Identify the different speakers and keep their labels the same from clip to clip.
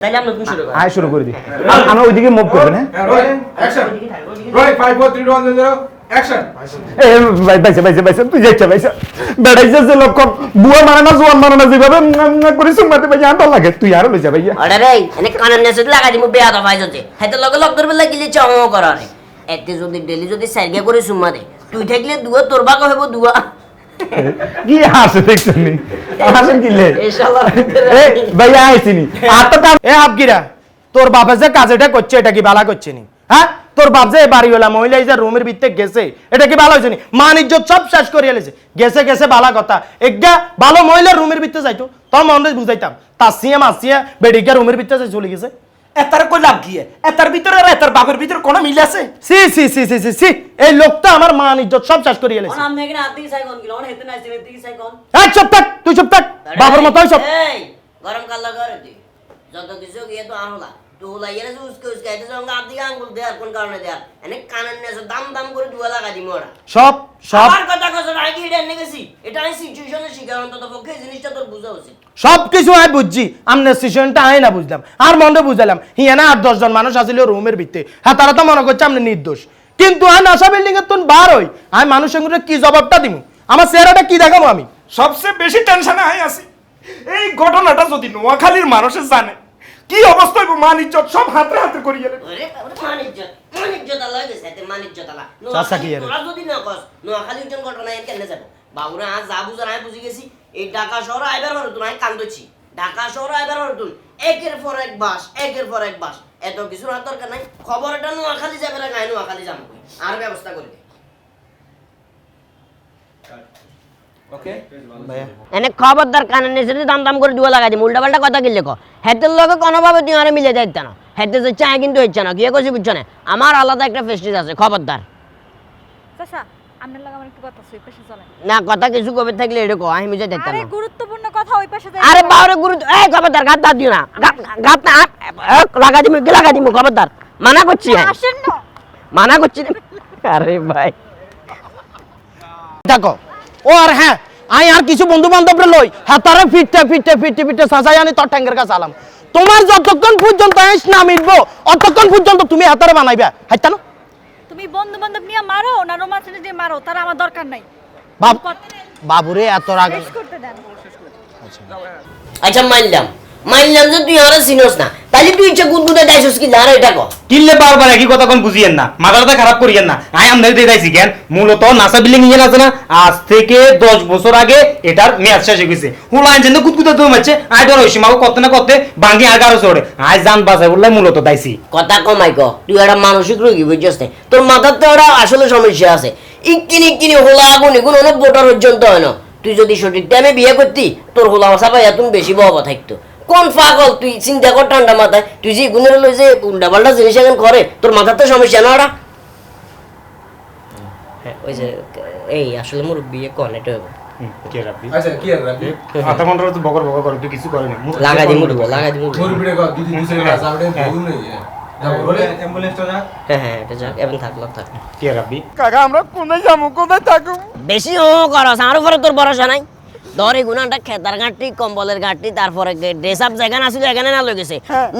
Speaker 1: তাহলে আমরা তুমি শুরু করো।
Speaker 2: আয় শুরু করে দিই। আমরা ওইদিকে মুভ করবেন, হ্যাঁ?
Speaker 3: অ্যাকশন। Role 5 4 3 2 1 0 action.
Speaker 2: এ ভাই বাইসা তুই যাইছা বাইসা বেড়াইছে যে লক্ষণ বুয়া মানে না জোয়ান মানে না যেভাবে করে সুমাতে ভাই আন্ডা লাগে তুই আর লইছা ভাইয়া।
Speaker 1: আরে রে এনে কানের নেসে লাগাই দিমু বেয়া দফাই যেতে হাতে লগে লগ করবে লাগিলে চাও করা রে এতে যদি ডেলি যদি সাইগে করে সুমা দে তুই থাকলে দুয়া তোর ভাগ হইব দুয়া
Speaker 2: কি হাসে দেখছনি হাসেন কিলে
Speaker 1: ইনশাআল্লাহ
Speaker 2: এ ভাইয়া আইছিনি আর তো
Speaker 4: এ হাবগিরা তোর বাপে যে কাজটা করছে এটা কি ভালো করছে নি? হ্যাঁ তোর বাপ যে বাড়িওয়ালা মহিলা এই যে রুমের ভিতরে গেছে এটা কি ভালো হয়েছে নি? মান ইজ্জত সব শেষ করে এলেছে গেছে ভালো কথা একটা ভালো মহিলা রুমের ভিতরে যাইতো তোর মনে বুঝাইতাম তাসিয়া মাসিয়া বেডিকা রুমের ভিতরে চলে গেছে
Speaker 5: এতার কই লাভ কি এতার ভিতরে আর এতার বাপের ভিতরে কোন মিল আছে?
Speaker 4: সি এই লোকটা আমার মান ইজ্জত সব শেষ করে এলেছে
Speaker 1: আমি এখানে আতি সাই কোন গিলো হেতে নাইছে হেতে সাই কোন
Speaker 4: এই চুপ থাক তুই চুপ থাক বাবার মতো সব
Speaker 1: এই গরম কাল লাগা রে তুই যত কিছু গিয়ে তো আহলা তো লাইরে যে উসকে এতে সঙ্গে আদি আঙ্গুল দে আর কোন কারণে দে আর এনে কানের নেসে দাম করে দুয়া লাগা দি মোরা
Speaker 4: সব
Speaker 1: আমার কথা কথা নাই কি এটা নেগেছি এটা আমি সিচুয়েশনে শিকার অন্তত পক্ষে জিনিসটা তোর বুঝা উচিত
Speaker 4: সব কিছু আমি বুঝছি আমনের সিচুয়েশনটা আমি না বুঝলাম আর মনে বুঝালাম হিয়ানা 8-10 জন মানুষ আসিল রুমের ভিতরে হ্যাঁ তারা তো মনে করছে আপনি নির্দোষ কিন্তু আমি আশা বিল্ডিং এর তুন বার হই আমি মানুষের সঙ্গে কি জবাবটা দিব আমার চেহারাটা কি দেখাবো আমি
Speaker 5: সবচেয়ে বেশি টেনশনে আই আছি এই ঘটনাটা যদি নোয়াখালীর মানুষে জানে কি অবস্থা হইব মান ইজ্জত সব হাতে করি গেলে
Speaker 1: ওরে মানিজ্জত আল্লাহ গেছে এতে মানিজ্জত আল্লাহ
Speaker 4: চাচা কি আরে?
Speaker 1: তোরা যদি না কস নোয়াখালীর জন ঘটনা এর কেন যাব বাবুরা আজ যা বুঝার আমি বুঝি গেছি এই ঢাকা শহর আইবার হলো তুমি কান্দছি ঢাকা শহর আইবার হলো তুমি একের পর এক বাস এত কিছু না দরকার নাই খবর এটা নোয়াখালী যাবে না গায় নোয়াখালী যাবো আর ব্যবস্থা করে দে
Speaker 3: ওকে
Speaker 1: এনে খবরদার কানের নিচে দাম করে দুয়া লাগাই দিই উল্টা পাল্টা কথা কিনলে কো হেতের লগে কোনোভাবে তুই আরে মিলে যাইতে না হেতে যে চায় কিন্তু হচ্ছে না কি কইছি বুঝছ না আমার আলাদা একটা ফেস্টিজ আছে খবরদার
Speaker 6: চাচা আপনার লাগা আমার একটু কথা আছে ওই পাশে চলেন
Speaker 1: না কথা কিছু কবে থাকলে এটা কো আমি মিলে যাইতাম
Speaker 6: আরে
Speaker 1: না
Speaker 6: গুরুত্বপূর্ণ কথা ওই পাশে যাই
Speaker 1: আরে বাবারে গুরুত্ব এই খবরদার গাত দাও দিও না গাত না লাগা দিমু খবরদার মানা করছি আমি
Speaker 6: আসেন না
Speaker 1: মানা করছি না। আরে ভাই
Speaker 4: দেখো ও আর হ্যাঁ আমি আর কিছু বন্ধু বান্ধবরে লই হ্যাঁ তারা ফিটতে সাজাই আনি তোর ট্যাঙ্কের কাছে আলাম তোমার যতক্ষণ পর্যন্ত আইস না মিটবো অতক্ষণ পর্যন্ত তুমি হাতারে বানাইবা হাইতা না
Speaker 6: তুমি বন্ধু বান্ধব নিয়ে মারো না রোমান্স দিয়ে মারো তার আমার দরকার নাই
Speaker 4: বাবুরে এত রাগ
Speaker 6: শেষ করতে দেন
Speaker 1: আচ্ছা মানলাম যে তুই আরে চিনোস না তাইলে তুই ইচ্ছা গুদগুদে দাইছস কি না রে এটা কো
Speaker 2: কিল্লে বারবার একই কথা কোন বুঝিয়েন না মাথাটা খারাপ করিয়েন না আই আমদের দিয়ে দাইছি কেন মূলত নাসা বিল্ডিং ইঞ্জিন আছে না আজ থেকে 10 বছর আগে এটার মেয়াদ শেষ হয়ে গেছে হুলা ইঞ্জিন কুতকুতা তো মারছে আই ধর ওই সীমাও করতে না করতে ভাঙি আগারো চড়ে আই জান বাজাই বললে মূলত দাইছি
Speaker 1: কথা কমাই কো তুই একটা মানসিক রোগী বুঝছস না তোর মাথার তো একটা আসলে সমস্যা আছে ইকিনি হোলা আগুন কোন ভোটার পর্যন্ত হয় না তুই যদি সঠিক টাইমে বিয়ে করতি তোর হোলা ভাষা পাই তুমি বেশি বহবা থাকতো কোন পাগল তুই চিন্তা কর ঠান্ডা মাথায় তুই যে গুণের লই যে উল্টা পাল্টা জিনিস এখন করে তোর মাথার তো সমস্যা না ওরা হ্যাঁ ওই যে এই আসলে মোর বিয়ে কোন এটা হবে
Speaker 2: কে রাব্বি
Speaker 3: আচ্ছা কি আর রাখবি
Speaker 2: আতা কোন তো বকর করে তুই কিছু করে না
Speaker 1: লাগা দি
Speaker 3: মোর ভিডিও কর দুই দুসরে কাজ আপনি ভুল নেই যাব বলে অ্যাম্বুলেন্সটা যা
Speaker 1: হ্যাঁ এটা যাক এবং থাক
Speaker 2: কে রাব্বি
Speaker 4: কাকা আমরা কোথায় যাবো কোথায় থাকবো
Speaker 1: বেশি করস আমার উপরে তোর ভরসা নাই ধরে গুণাটা খেতার ঘাটতি কম্বলের ঘাটতি তারপরে ড্রেস আপ জায়গা আছিল এখানে না লেগেছে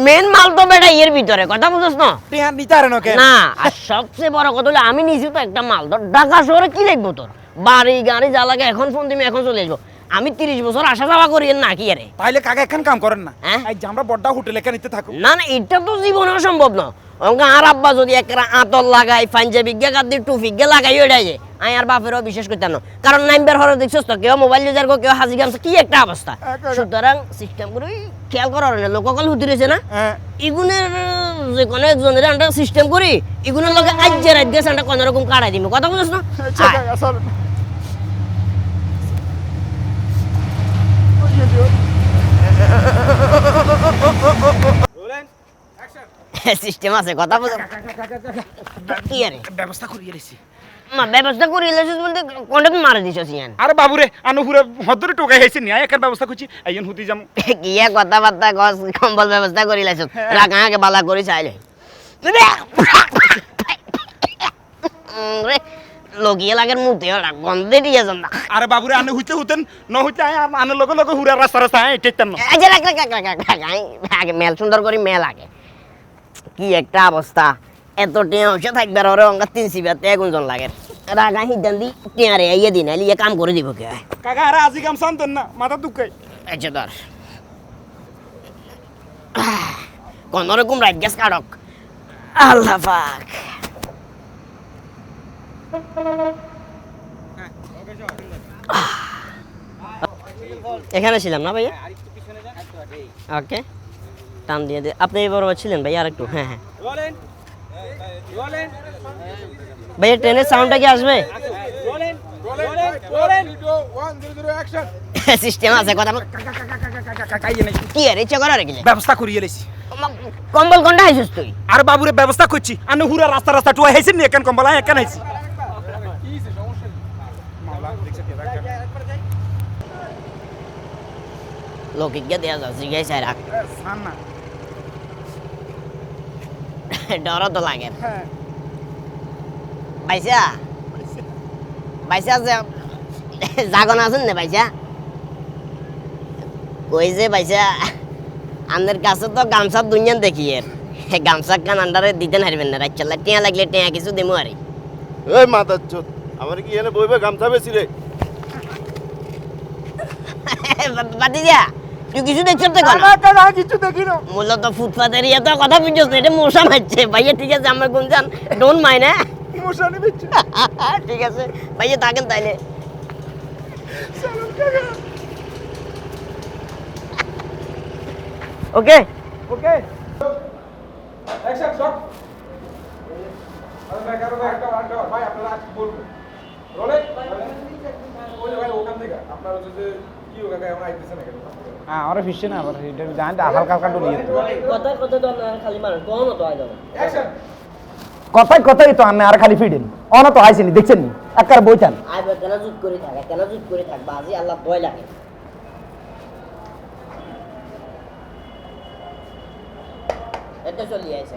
Speaker 1: মেন মাল তো বেটা এর ভিতরে কথা বুঝছ না
Speaker 4: টিহান নিতারে নকে
Speaker 1: না আর সবচেয়ে বড় কথা হলো আমি নিজে তো একটা মাল ধর ঢাকা শহরে কি লিখবো তোর বাড়ি গাড়ি যা লাগে এখন ফোন দিবি এখন চলে আসবো আমি 30 বছর আসা যাওয়া করি না কি আরে
Speaker 5: তাইলে কাকা এখন কাম করেন না
Speaker 1: হ্যাঁ?
Speaker 5: এই যে আমরা বড়টা হোটেলে কেন নিতে থাকো
Speaker 1: না এটা তো জীবনে সম্ভব না অঙ্ক আর আব্বা যদি একটা আতর লাগাই পাঞ্জাবি গিয়ে গাদি টুপি গিয়ে লাগাই ওইটাই যায় আমি আর বাপেরও বিশ্বাস করতাম না কারণ নাইম্বার হরে দেখছিস তো কেউ মোবাইল ইউজার কো কেউ হাজি গামছা কি একটা অবস্থা সুতরাং সিস্টেম করে খেয়াল করার না লোককল হুতি রয়েছে না ইগুনের যে কোনো একজনের আমরা সিস্টেম করি ইগুনের লগে আজ যে রাত গেছে আমরা কোনো রকম কাটাই দিমু কথা বুঝছ না সিস্টেম আছে কথা বুঝ কি আরে
Speaker 5: ব্যবস্থা করিয়ে লেছি
Speaker 1: মা ব্যবস্থা করে এলেছিস বলতে কোনটা তুমি মারা দিছস ইয়ান
Speaker 5: আরে বাবুরে আনুপুরে হদরে টোকাই হইছে নি একার ব্যবস্থা করছি আইন হুতি যাম
Speaker 1: কিয়া কথাবার্তা গস কম্বল ব্যবস্থা করে লাইছস রাগ আগে বালা করে চাইলে রে লগিয়ে লাগের মুতে ওরা গন্ধে দিয়ে যান না
Speaker 5: আরে বাবুরে আনে হইতে হতেন ন হইতে আনে লগে লগে হুরা রাস্তা রাস্তা টেকতেন না
Speaker 1: এই যে রাখ আগে মেল সুন্দর করে মেল আগে কি একটা অবস্থা এত টিয়া হইছে থাকবে আর ওরে অঙ্গা 3 সিবাতে গুনজন লাগে রাগা হিদান দি টিয়ারে আইয়ে দিন আলি কাম করে দিব কে
Speaker 5: কাকা আরে আজি কাম শান্তেন না মাথা দুঃখাই
Speaker 1: আচ্ছা ধর কোন রকম রাইট গ্যাস কাটক আল্লাহ পাক এখানে ছিলাম না ভাইয়া ওকে টান দিয়ে দে আপনি এবার ছিলেন ভাইয়া আর একটু হ্যাঁ হ্যাঁ ভাইয়া ট্রেনের সাউন্ডটা কি আসবে সিস্টেম আছে কথা কি আর ইচ্ছা করার গেলে
Speaker 5: ব্যবস্থা করিয়ে লেছি
Speaker 1: কম্বল কোনটা হাইছিস তুই
Speaker 5: আরে বাবুরে ব্যবস্থা করছি আনে হুরা রাস্তা রাস্তা টুয়া হেছেন নি একান কম্বল একান হেছি
Speaker 1: লৌকিক গিয়ে দেওয়া যাচ্ছে গাই স্যার
Speaker 5: সান্না
Speaker 1: ডর তো লাগে বাইসা বাইসা যে জাগন আছেন না বাইসা কই যে বাইসা আমাদের কাছে তো গামছা দুনিয়ান দেখি এর গামছা কান আন্ডারে দিতে নারবেন না রাত চালা টিয়া লাগলে টিয়া কিছু দেবো আরে
Speaker 7: এই মাতার চোদ আমার কি এনে বইবে গামছা বেশি রে
Speaker 1: বাতি যা তুই কিছু দেখছিস তো কেন
Speaker 5: কিছু দেখি না
Speaker 1: মূলত ফুটপাতের ইয়ে তো কথা বুঝছিস না এটা মশা মারছে ভাইয়া ঠিক আছে আমার গুনজান ডোন্ট মাইন্ড হ্যাঁ
Speaker 5: মশানি বিচ্ছে
Speaker 1: ঠিক আছে ভাইয়া থাকেন তাইলে ওকে
Speaker 5: ওকে অ্যাকশন শট আরে ভাই একটা ভাই আপনারা আজ বলবো রোলে ওই ভাই ওখান থেকে আপনারা যদি কি হোক এখন আইতেছে না কেন
Speaker 8: হ্যাঁ আমরা ফিরছে না আবার এটা জানতে হালকা হালকা ডলিয়ে
Speaker 1: কথা কথা তো না খালি মারেন কোন তো আই যাবে
Speaker 5: অ্যাকশন
Speaker 8: কথাই কথাই তো আনে আর খালি ফিডেন অন তো আইছেনি দেখছেন নি একবার বইতান
Speaker 1: আই বা কেন জুত করে থাকে কেন জুত করে থাক বাজি আল্লাহ ভয় লাগে এটা চলি আইছে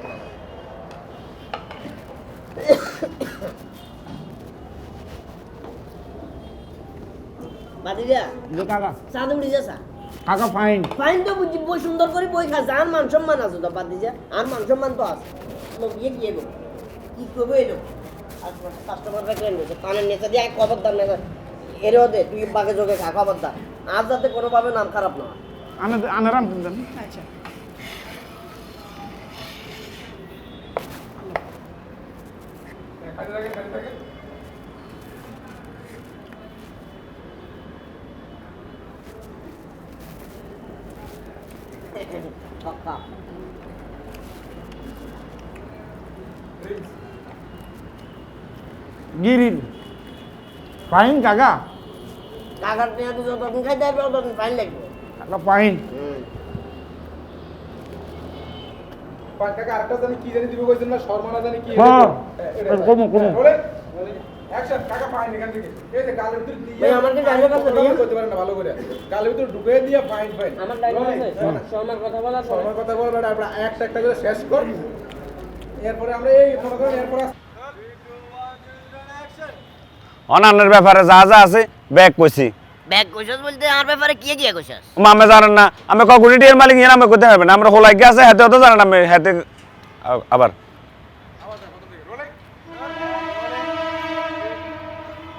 Speaker 1: বাদি যা
Speaker 8: যে কাকা
Speaker 1: সাদম দিছাসা
Speaker 8: কাকা ফাইন
Speaker 1: ফাইন তো বুঝি বই সুন্দর করে বই খা জান মান সম্মান আছে তো বাদি যা আর মান সম্মান তো আছে লোক ইয়ে কি এলো কি করবে এলো কাস্টমার রা কেন দিছে কানের নিচে দিয়ে খবরদার না এরও দে তুই বাগে যোগে খা খবরদার আর যাতে কোনোভাবে নাম খারাপ না হয়
Speaker 8: আনে আনারাম দেন
Speaker 1: আচ্ছা
Speaker 5: খালি থাকে খালি থাকে
Speaker 8: গিরির ফাইন কাকা
Speaker 1: কাকার পেঁয়া তুই যতদিন খাইতে পারবে ততদিন ফাইন লাগবে
Speaker 8: কাকা ফাইন
Speaker 5: পাঁচ টাকা আরেকটা জানি কি জানি দিবে কইছেন না শর্মানা জানি কি
Speaker 8: হ্যাঁ কমো কমো
Speaker 5: রোলে অ্যাকশন কাকা ফাইন এখান থেকে এই যে গালের ভিতর দিয়ে
Speaker 1: ভাই, আমার কি ডায়লগ আছে ভাইয়া?
Speaker 5: করতে পারেন না ভালো করে গালের ভিতর ঢুকে দিয়ে ফাইন ফাইন
Speaker 1: আমার ডায়লগ আছে শর্মার কথা বলা
Speaker 5: শর্মার কথা বলবেন আমরা একটা একটা করে শেষ কর এরপরে আমরা এই মনে করেন এরপর
Speaker 7: অনান্যের ব্যাপারে যা যা আছে ব্যাগ কইছি
Speaker 1: ব্যাগ কইছস বলতে আমার ব্যাপারে কি কি কইছস
Speaker 7: মামে জানেন না আমি কগুনিটির মালিক ইয়ে নামে করতে পারবেন আমরা হোলাই আছে হাতে তো জানেন আমি হাতে আবার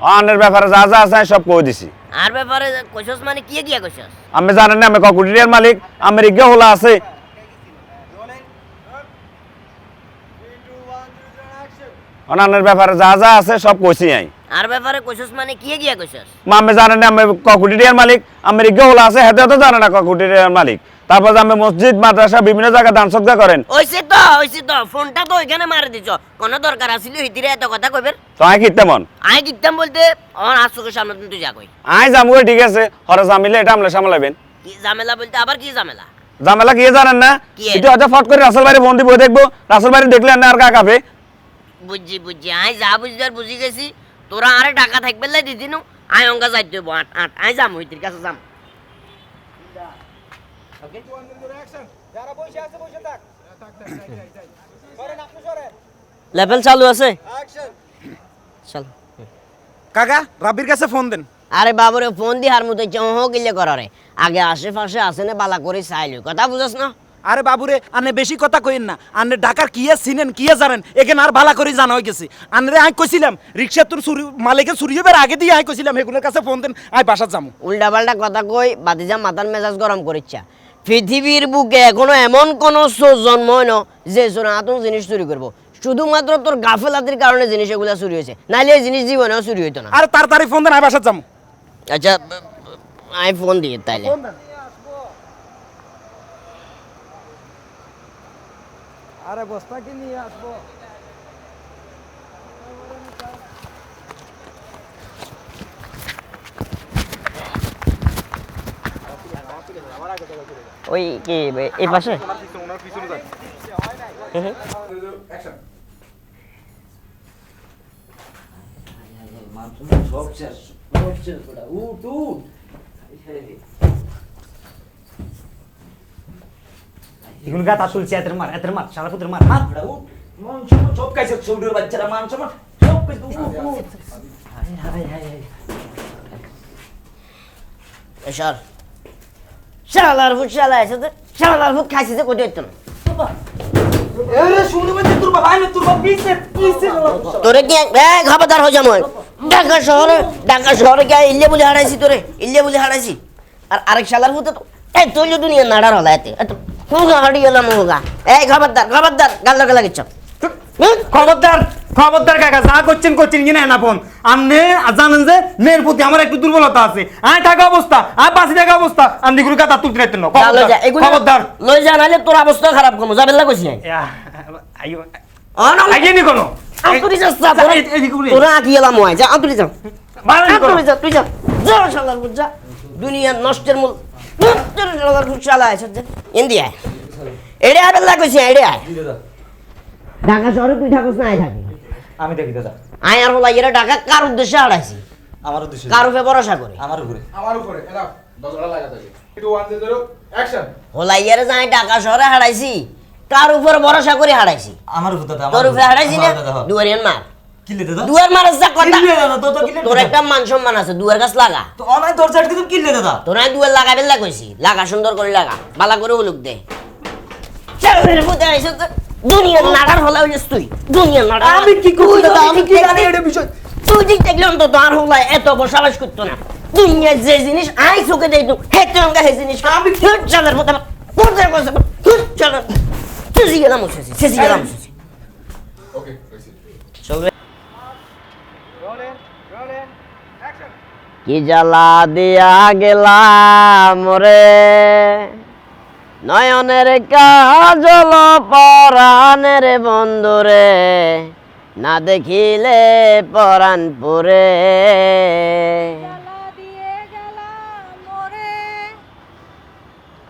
Speaker 7: অনান্যের ব্যাপারে যা যা আছে সব কই দিছি
Speaker 1: আর ব্যাপারে কইছস মানে কি কইছস
Speaker 7: আমি জানেন না আমি কগুনিটির মালিক আমার ইগে হোলা আছে অনান্যের ব্যাপারে যা যা আছে সব কইছি আই
Speaker 1: আর ব্যাপারে কইছস মানে কি কইছস
Speaker 7: মামে জানেন না আমি ককুটিরিয়ার মালিক আমার ইগে হোলা আছে হাতে তো জানে না ককুটিরিয়ার মালিক তারপর যে আমি মসজিদ মাদ্রাসা বিভিন্ন জায়গায় দান সদকা করেন
Speaker 1: ওইছে তো ফোনটা তো ওইখানে মারি দিছ কোন দরকার আছিল হিতিরে এত কথা কইবের
Speaker 7: তো আই কি তেমন
Speaker 1: আই কিতাম বলতে আমার আসুকের সামনে তুই যা কই
Speaker 7: আই যাবো ঠিক আছে হরে জামিলে এটা আমলে সামলাবেন
Speaker 1: কি ঝামেলা বলতে আবার কি ঝামেলা
Speaker 7: জামেলা কি জানেন না
Speaker 1: কি?
Speaker 7: এটা হয়তো ফট করে রাসেল বাড়ি বন্দি বই দেখবো রাসেল বাড়ি দেখলে না আর কাকাবে
Speaker 1: বুঝছি আই যা বুঝদার বুঝি গেছি তোরা আরে টাকা থাকবে লাই দিদিনু আই অঙ্কা যাইতে হইব 8 আই যাম হইতির কাছে যাম লেভেল চালু আছে চল
Speaker 7: কাকা রাব্বির কাছে ফোন দেন।
Speaker 1: আরে বাবুরে ফোন দি হার মতো চহ গিলে করারে আগে আশেপাশে আসে না বালা করে চাইলো কথা বুঝছ না
Speaker 8: আরে বাবুরে আনে বেশি কথা কইেন না, আনে ঢাকার কিয়া চিনেন কিয়া জানেন এখানে আর ভালো করে জানা হয়ে গেছে। আনরে আই কইছিলাম রিক্সা তোর চুরি মালিকে চুরি হবার আগে দিয়ে আই কইছিলাম এগুলোর কাছে ফোন দেন, আই বাসাত যামু।
Speaker 1: উল্টা পাল্টা কথা কই বাতিজা মাথার মেজাজ গরম করিচ্ছা। পৃথিবীর বুকে এখনো এমন কোন সোর জন্ম হয় না যে সোনা আতঙ্ক জিনিস চুরি করবো। শুধুমাত্র তোর গাফেলাতির কারণে জিনিস এগুলা চুরি হয়েছে, নাহলে এই জিনিস জীবনেও চুরি হইতো না।
Speaker 8: আরে তাড়াতাড়ি ফোন দেন, আই বাসাত যামু।
Speaker 1: আচ্ছা আমি ফোন দিই তাইলে।
Speaker 8: আরে বস্তা কি নিয়ে আসবো?
Speaker 1: ওই কি এই পাশে
Speaker 3: অ্যাকশন
Speaker 2: এগুলো গাতা তুলছে এতের মার সারা পুত্রের মার
Speaker 8: সব কাইছে চৌধুরীর বাচ্চারা মান সম্মান সব
Speaker 1: সর শালার ফুট শালা আছে তো শালার ফুট খাইছে যে কোথায় হইতো না। তোরে কি খবরদার হয়ে যাবো ঢাকা শহরে গিয়ে ইল্লে বলে হারাইছি তোরে ইল্লে বলে হারাইছি। আর আরেক শালার ফুটে তো এই তুই দুনিয়া নাড়ার হলা এতে হাড়ি গেলাম হোগা। এই খবরদার খবরদার গাল লগে লাগিচ্ছ।
Speaker 2: খবরদার কাকা যা করছেন কিনা না ফোন আপনি জানেন যে মেয়ের প্রতি আমার একটু দুর্বলতা আছে। আয় টাকা অবস্থা আয় 5 টাকা অবস্থা আপনি গুলো গাতা তুলতে রাখতেন না। খবরদার
Speaker 1: লই যা নাহলে তোর অবস্থা খারাপ করবো যাবেলা কইছি
Speaker 2: আইও
Speaker 1: না
Speaker 2: আইনি কোন
Speaker 1: আন্তরি যা তোরা আকি গেলাম হয় যা আন্তরি যা আন্তরি যা তুই যা যা শালার ফুট যা দুনিয়া নষ্টের মূল শালার ফুট শালা আছে ইন্ডিয়া এড়ে আবেলা কইছি এড়ে আয় ঢাকা শহরে তুই থাকস না আয় থাকি
Speaker 2: আমি দেখি দাদা
Speaker 1: আয় আর হলাই এরা ঢাকা কার উদ্দেশ্যে হারাইছি
Speaker 2: আমার উদ্দেশ্য
Speaker 1: কার উপরে ভরসা করে
Speaker 3: আমার উপরে এনাফ 10 ঘন্টা লাগা থাকে 2 1 0 অ্যাকশন
Speaker 1: হলাই এর যাই ঢাকা শহরে হারাইছি কার উপর ভরসা করে হারাইছি
Speaker 2: আমার উপর দাদা
Speaker 1: তোর উপরে হারাইছি না দুয়ারিয়ান মার
Speaker 2: কিলে দাদা
Speaker 1: দুয়ার মার যা কথা
Speaker 2: কিলে দাদা তো কিলে
Speaker 1: তোর একটা মান সম্মান আছে দুয়ার গাছ লাগা
Speaker 2: তো অনলাইন দরজা কিন্তু কিলে দাদা
Speaker 1: তোর নাই দুয়ার লাগাবে কইছি লাগা সুন্দর করে লাগা বালা করে উলুক দে চলের ফুটে আইছ তো দুনিয়ার নাড়ার হলা হইছিস তুই দুনিয়ার নাড়া
Speaker 8: আমি কি করব দাদা, আমি কি জানি এটা বিষয়?
Speaker 1: তুই ঠিক দেখলাম তো তোর হলা এত বসাবাস করতো না দুনিয়ার যে জিনিস আই চোখে দেই তো হেতে অঙ্গা হে জিনিস আমি চলের ফুটে কোথায় কইছ চল তুই গেলাম সেসি গেলাম
Speaker 3: ওকে কইছি
Speaker 1: চলবে কি জ্বালা দিয়া গেলাম রে নয়নের কাজল পরাণের বন্ধুরে না দেখিলে পরাণ পুরে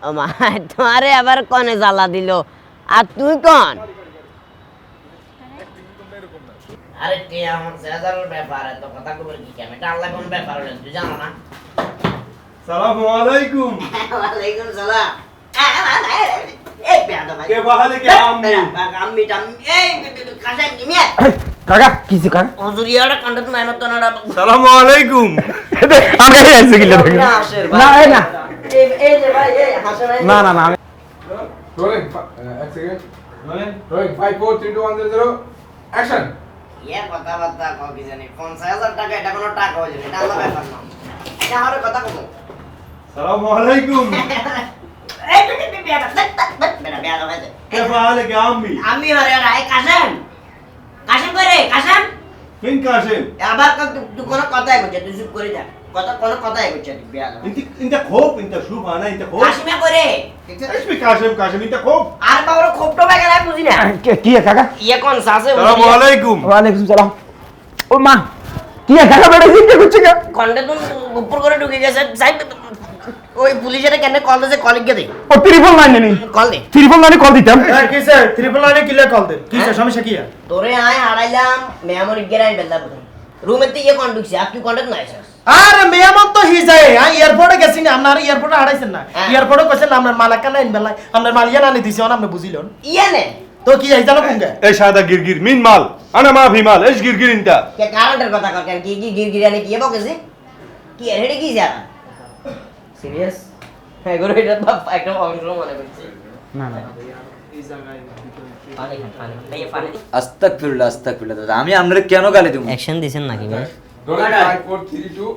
Speaker 1: ও মা তোমারে আবার কনে জ্বালা দিল আর তুই কন আরে কে আমার সেজারের ব্যাপারে তো কথা কইবি কি আমি এটা আল্লাহ কোন ব্যাপার হলো তুই জানো না
Speaker 5: সালামু আলাইকুম।
Speaker 1: ওয়ালাইকুম সালাম এই বেয়াদব ভাই
Speaker 5: কে বাহালে কে আম্মি
Speaker 1: আম্মি এই কাজে নিমিয়া
Speaker 8: কাকা কিছে কাকা?
Speaker 1: ওজুরিয়াটা কন্ডত নাই মত না
Speaker 5: সালামু আলাইকুম।
Speaker 8: আমি আইছি কিলে দেখি না এই না
Speaker 1: এই যে ভাই এই হাসে
Speaker 8: না না না আমি
Speaker 3: রোলিং 1 সেকেন্ড রোলিং 5 4 3 2 1 0 অ্যাকশন
Speaker 1: ইয়া কথাবার্তা কও কি জানি 50000 টাকা এটা কোনো টাকা হইছে এটা আলাদা ব্যাপার না এটা আমার কথা কও
Speaker 5: সালামু আলাইকুম।
Speaker 1: এই তুই বেয়াদব বেটা বেয়াদব ভাই
Speaker 5: কে বাহালে কে আম্মি
Speaker 1: আমি আরে আরে কাশেম কাশেম করে কাশেম
Speaker 5: কিন কাশেম
Speaker 1: আবার তুই কোনো কথাই কইছ তুই চুপ করে যা কথা কোনো কথাই কইছ তুই বেয়াদব
Speaker 5: इंत खोप इंत शुभ आना इंत खोप
Speaker 1: কাশেমে করে
Speaker 5: इसमें काशिम इंत खोप
Speaker 1: আর বাবার খোপটো বাগে না বুঝি না
Speaker 8: কি কাকা?
Speaker 1: ইয়ে কোন সাসে
Speaker 5: সালামু আলাইকুম।
Speaker 8: ওয়ালাইকুম সালাম। ও মা কি কাকা বেড়ে জিজ্ঞেস করছে কা?
Speaker 1: কন্ডে তুমি উপর করে ঢুকে গেছে সাইড ওই পুলিশের কেন কল দিছে কলিগ গে দে
Speaker 8: ও ত্রিপল লাইনে নেই,
Speaker 1: কল দে
Speaker 8: ত্রিপল লাইনে কল দিতাম।
Speaker 4: কিসে ট্রিপল লাইনে কিলে কল দে কিসে সমস্যা কি আর
Speaker 1: তোরে আয় হারাইলাম মেমোরি গেরাই বেলা বলে রুমে তে ইয়ে কোন ঢুকছে আপনি কন্ডাক্ট নাই স্যার
Speaker 4: আরে মেয়ামত তো হি যায় এয়ারপোর্টে গেছি না আপনার এয়ারপোর্টে হারাইছেন না
Speaker 1: হ্যাঁ।
Speaker 4: এয়ারপোর্টে কইছেন আপনার মালাকা নাই বেলায় আপনার মালিয়া নানি দিছে আপনি বুঝিলেন
Speaker 1: ইয়ে নে
Speaker 4: তো কি এই জানো কোনকে
Speaker 9: ايش هذا قرقير مين مال انا ما في مال ايش قرقير انت
Speaker 1: কে কারেন্টের কথা কর কেন কি কি গিরগিরানি কি বকেছে কি এর হেডে কি জানা সিরিয়াস হ্যাঁ গরু এটা বাপ একটা অংশ মনে করছে
Speaker 4: না না
Speaker 1: পানি খান পানি ভাইয়া পানি
Speaker 10: আস্তাগফিরুল্লাহ দাদা আমি আপনারে কেন গালি দেব
Speaker 1: অ্যাকশন দিছেন নাকি ভাই
Speaker 3: Rolling 5 4 3 2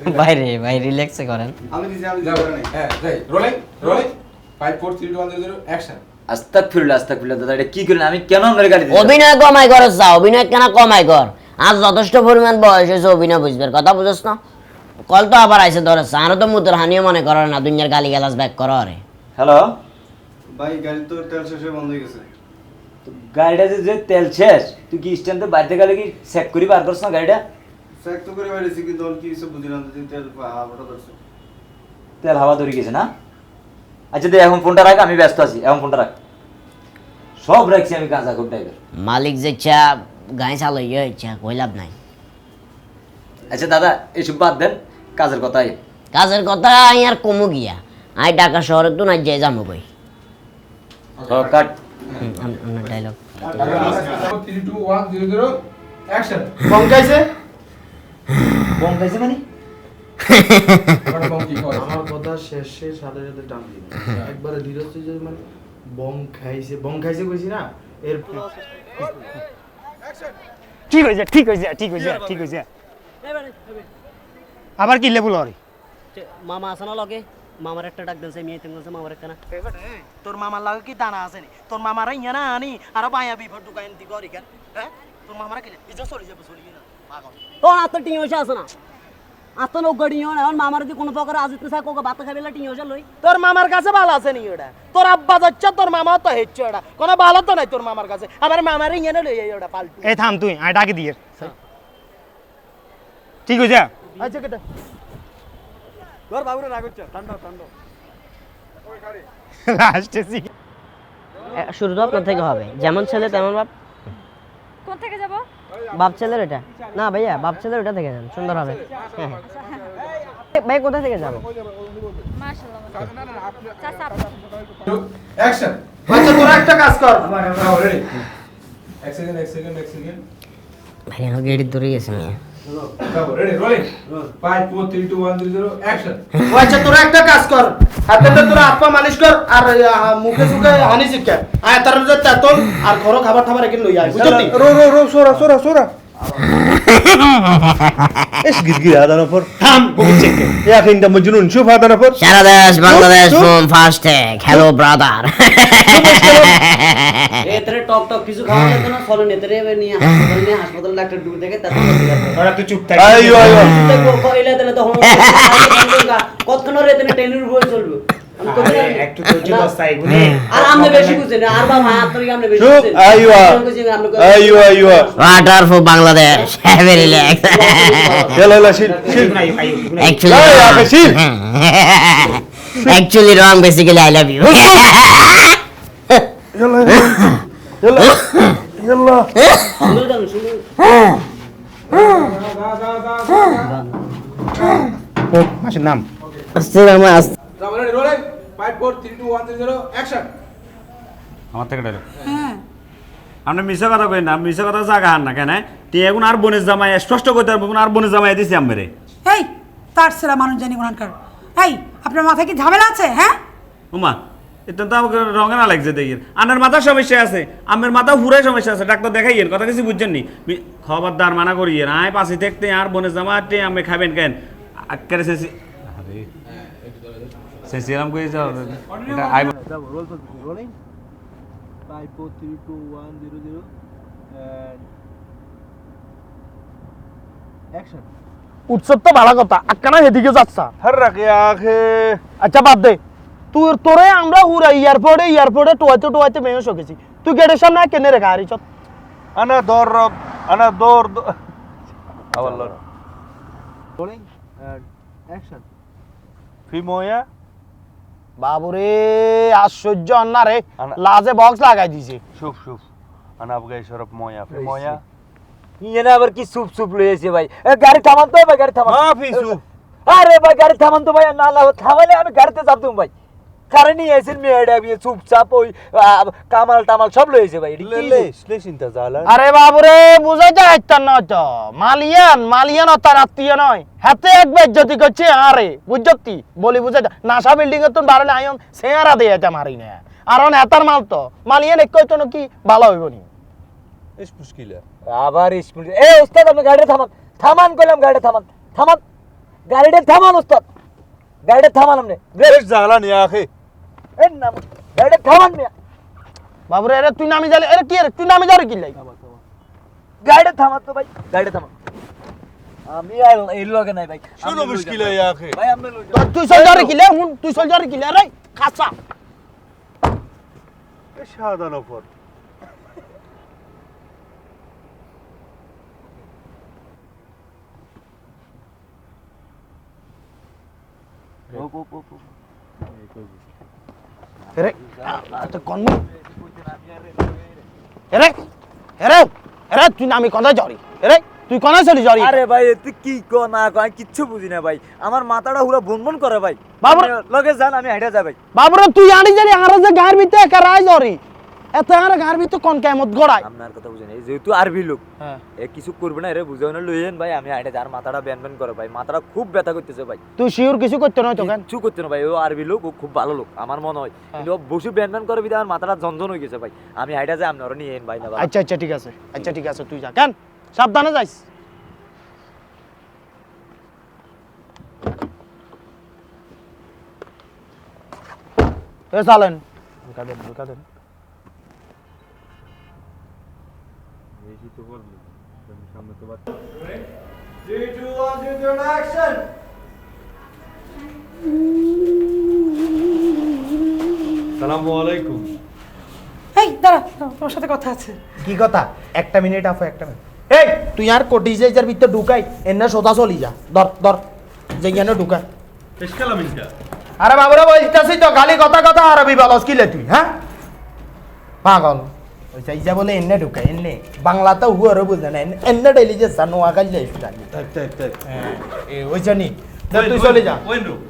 Speaker 3: 1
Speaker 1: বাইরে ভাই রিল্যাক্সে করেন
Speaker 3: হ্যাঁ যাই রোলিং 5 4 3 2 1 0 অ্যাকশন
Speaker 10: আস্তাগফিরুল্লাহ দাদা এটা কি করলেন আমি কেন আপনারে গালি দেব
Speaker 1: অভিনয় কমাই কর যা অভিনয় কেন কমাই কর আজ যথেষ্ট পরিমাণ বয়স হয়েছে অভিনয় বুঝবার কথা বুঝছ না কল তো আবার আইসে ধরে আরো তো মুতর হানিও মনে করো না দুনিয়ার গালি গালাজ ব্যাক করো আরে
Speaker 10: হ্যালো
Speaker 9: ভাই গাড়ি তো তেল শেষ হয়ে বন্ধ হয়ে গেছে
Speaker 10: গাড়িটা যে তেল শেষ তুই কি স্ট্যান্ডে বাইরে গেলে কি চেক করি বার করছ না গাড়িটা
Speaker 9: চেক তো করে বাইরেছি কিন্তু অন কি কিছু বুঝিলাম যে তেল হাওয়াটা ধরছে
Speaker 10: তেল হাওয়া ধরে গেছে না আচ্ছা দে এখন ফোনটা রাখ আমি ব্যস্ত আছি এখন ফোনটা রাখ সব রাখছি আমি গাঁজা খুব টাইপের
Speaker 1: মালিক যে চা গাই চালো ইয়ে ইচ্ছা কইলাভ নাই
Speaker 10: আচ্ছা দাদা এসব বাদ দেন কাজের কথাই
Speaker 1: কাজের কথা আই আর কমু গিয়া আই ঢাকা শহরে তো না যাই যাবো কই
Speaker 10: কাট
Speaker 1: আপনার ডায়লগ
Speaker 3: 3 2 1 0 0 অ্যাকশন
Speaker 4: বঙ্কাইছে
Speaker 10: বম খাইছে মানে
Speaker 3: আমার বম কি করে
Speaker 4: আমার কথা শেষে সাথে সাথে টান দিন একবারে ধীরে যে মানে বং খাইছে কইছি না এর
Speaker 2: ঠিক হয়েছে আবার কি লেবুল হরি
Speaker 1: মামা আছে না লগে মামার একটা ডাক দেন মেয়ে তেঙ্গলছে মামার একটা না
Speaker 8: তোর মামার লাগে কি দানা আছে নি তোর মামারা ইয়া না আনি আর বায়া বিফর দোকান দি গরি কেন হ্যাঁ তোর মামারা কি ইজা চলে যাবে না পাগল
Speaker 1: তোর আত্ম টিং হইছে আছে না আত্ম লোক গড়ি হন এখন মামার যদি কোনো প্রকার আজিত না কোকে ভাত খাইবেলা টিং হইছে লই
Speaker 8: তোর মামার কাছে ভালো আছে নি ওটা তোর আব্বা যাচ্ছে তোর মামা তো হেচ্ছে ওটা কোনো ভালো তো নাই তোর মামার কাছে আবার মামারে ইয়া না লই ওটা পাল্টু
Speaker 2: এই থাম তুই আয় ডাকি দিয়ে ঠিক হয়েছে
Speaker 8: আচ্ছা কেটা তোর বাবুরে রাগ হচ্ছে ঠান্ডা
Speaker 2: লাস্টে
Speaker 1: শুরু তো আপনার থেকে হবে যেমন ছেলে তেমন বাপ
Speaker 6: কোন থেকে যাব
Speaker 1: বাপ ছেলের এটা না ভাইয়া বাপ ছেলের ওটা থেকে যান সুন্দর হবে হ্যাঁ ভাই কোথা থেকে যাবো
Speaker 6: মাশাআল্লাহ চাচা
Speaker 3: অ্যাকশন
Speaker 4: আচ্ছা তোরা একটা কাজ কর
Speaker 3: রেডি এক সেকেন্ড
Speaker 1: ভাই আমার গেড়ি ধরে গেছে না
Speaker 3: রেডি রোলিং 5 4 3 2 1 0 অ্যাকশন
Speaker 4: আচ্ছা তোরা একটা কাজ কর হাতে তোরা হাত পা মালিশ কর আর মুখে সুখে হানি শিক্ষা আয় তার যে তেতল আর ঘর খাবার খাবার এখানে লই আয় বুঝলি
Speaker 9: رو صورة ايش قرقير هذا نفر
Speaker 2: থাম বহুত চেক
Speaker 9: يا اخي انت مجنون شوف هذا نفر
Speaker 1: সারা দেশ Bangladesh from first take hello brother
Speaker 8: এতরে টক কিছু খাওয়া যেত না চলো নেতরে নিয়ে হাসপাতাল ডাক্তার দূর থেকে তারপর
Speaker 2: ওরা তুই চুপ থাক
Speaker 9: ايوه
Speaker 8: কইলে তাহলে তো কতক্ষণ রে তেনে ট্রেনের উপর চলবে
Speaker 2: একটু ধৈর্য ধর সাইগুনে
Speaker 8: আর আমরা বেশি বুঝি না আর বাবা হাত ধরে আমরা বেশি
Speaker 9: شوف
Speaker 8: বুঝি
Speaker 9: ايوه
Speaker 1: water for Bangladesh very relax
Speaker 9: يلا يلا شيل
Speaker 1: actually
Speaker 9: لا يا اخي شيل
Speaker 1: actually wrong basically I love you
Speaker 9: يلا يلا
Speaker 2: মাসের নাম
Speaker 3: রেডি রোলিং 5 4 3 2 1 0 অ্যাকশন
Speaker 7: আমার থেকে ডাইরেক্ট আপনি মিশা কথা কই না মিশা কথা জায়গা হান না কেন তুই এখন আর বনের জামাই স্পষ্ট করতে পারবো আর বনের জামাই দিছি আমরে
Speaker 11: এই তার সেরা মানুষ জানি কোনখানকার এই আপনার মাথায় কি ঝামেলা আছে হ্যাঁ
Speaker 7: ওমা এটা তো আমাকে রঙে না লাগছে দেখি আনার মাথার সমস্যা আছে আমের মাথা পুরাই সমস্যা আছে ডাক্তার দেখাইয়েন কথা কিছু বুঝছেন নি খবরদার মানা করিয়েন আয় পাশে থাকতে আর বনের জামাতে আমি খাবেন কেন আক্কারে শেষে আরে শেষেরাম কই যাও এটা আই
Speaker 3: রোলিং 5 4 3 2 1 0 0 অ্যাকশন
Speaker 4: উৎসব তো ভালো কথা আক্কানা হেদিকে যাচ্ছা
Speaker 9: حرك يا اخي
Speaker 4: আচ্ছা বাদ দে তোরে আমরা হুরা এয়ারপোর্টে টোয়াইতে মেয়ে শোকেছি তুই গেটের সামনে কেনে রেখা হারি চত
Speaker 9: انا دور والله
Speaker 3: রোলিং অ্যাকশন
Speaker 9: في مويه
Speaker 4: বাবুরে আশ্চর্য না রে
Speaker 9: আনা-
Speaker 4: লাজে বক্স লাগাই দিছে
Speaker 9: شوف انا ابغى اشرب مويه في مويه
Speaker 10: ইয়ে না আবার কি সুপ সুপ লইছে ভাই গাড়ি থামান তো ভাই গাড়ি থামান
Speaker 9: ما في سوف
Speaker 10: আরে ভাই গাড়ি থামান তো ভাই না থামালে আমি গাড়িতে চাপ দেব ভাই কারে নিয়ে আইছেন মেয়েটা বিয়ে চুপচাপ ওই কামাল টামাল সব লইছে ভাই
Speaker 4: আরে বাবুরে বুঝাইতে হাইতার না তো মালিয়ান ও তার আত্মীয় নয় হাতে একবার যদি করছে আরে বুঝতি বলি বুঝাইতে নাসা বিল্ডিং এর তো বাড়লে আইন সেয়ারা দিয়ে এটা মারি না আর অন হেতার মাল তো মালিয়ান এক কইতো কি ভালো হইব নি
Speaker 10: আবার স্কুল এ ওস্তাদ আপনি গাড়িটা থামান কইলাম গাড়িটা থামান গাড়িটা থামান ওস্তাদ গাড়িটা থামান আপনি বেশ জ্বালানি আখে এ না গাড়িটা থামান মিয়া
Speaker 4: বাবুরে আরে তুই নামি যালে আরে কি রে তুই নামি যারে কি লাই
Speaker 10: গাড়িটা থামান তো ভাই গাড়িটা থামান আমি আর এই লগে নাই ভাই শুনো মুশকিল হই আখে ভাই আপনি
Speaker 4: তুই চল যারে কি লে হুন তুই চল যারে কি লে রে খাসা
Speaker 9: এ সাদা নফর
Speaker 4: এরে তো কোন এরে এরে এরে তুই নামি কোন যারি এরে তুই কোন চলি যারি
Speaker 10: আরে ভাই তুই কি কো না কো আমি কিচ্ছু বুঝি না ভাই আমার মাথাটা পুরো বনবন করে ভাই
Speaker 4: বাবুর
Speaker 10: লগে যান আমি হাইটা যাই ভাই
Speaker 4: বাবুরে তুই আনি জানি আর যে গার ভিতরে একা রাই যারি এত আর গার ভিতরে কোন কেমত গড়াই
Speaker 10: আপনার কথা বুঝেন এই যেহেতু আরবি লোক
Speaker 4: হ্যাঁ
Speaker 10: এ কিছু করবে না এরে বুঝাও না লইয়েন ভাই আমি হাইটা যার মাথাটা ব্যান করে ভাই মাথাটা খুব ব্যথা করতেছে ভাই
Speaker 4: তুই শিওর কিছু করতে নয় তো কেন
Speaker 10: কিছু করতে না ভাই ও আরবি লোক ও খুব ভালো লোক আমার মনে হয় কিন্তু ও বসে ব্যান করে বিধায় আমার মাথাটা ঝনঝন হয়ে গেছে ভাই আমি হাইটা যাই আপনারা নিয়ে এন ভাই না
Speaker 4: আচ্ছা ঠিক আছে তুই যা কেন সাবধানে যাইস এ চালেন ঢুকা দেন
Speaker 9: সালামু আলাইকুম
Speaker 11: এই দাঁড়া তোমার সাথে কথা আছে
Speaker 4: কি কথা একটা মিনিট আফো একটা মিনিট এই তুই আর কোটি যার ভিতর ঢুকাই এনে সোজা চলি যা ধর যেখানে ঢুকা
Speaker 9: এসকালামিনটা
Speaker 4: আরে বাবুরা বলতেছি তো খালি কথা আরবি বলস কি লে তুই হ্যাঁ পাগল ওই চাইজা বলে এনে ঢুকা এনে বাংলাতে হুয়ারও বুঝে না এনে ডেলি যে নোয়া কাজলে
Speaker 9: tak
Speaker 4: ওই জানি তুই চলে যা
Speaker 9: ওয়েন রুম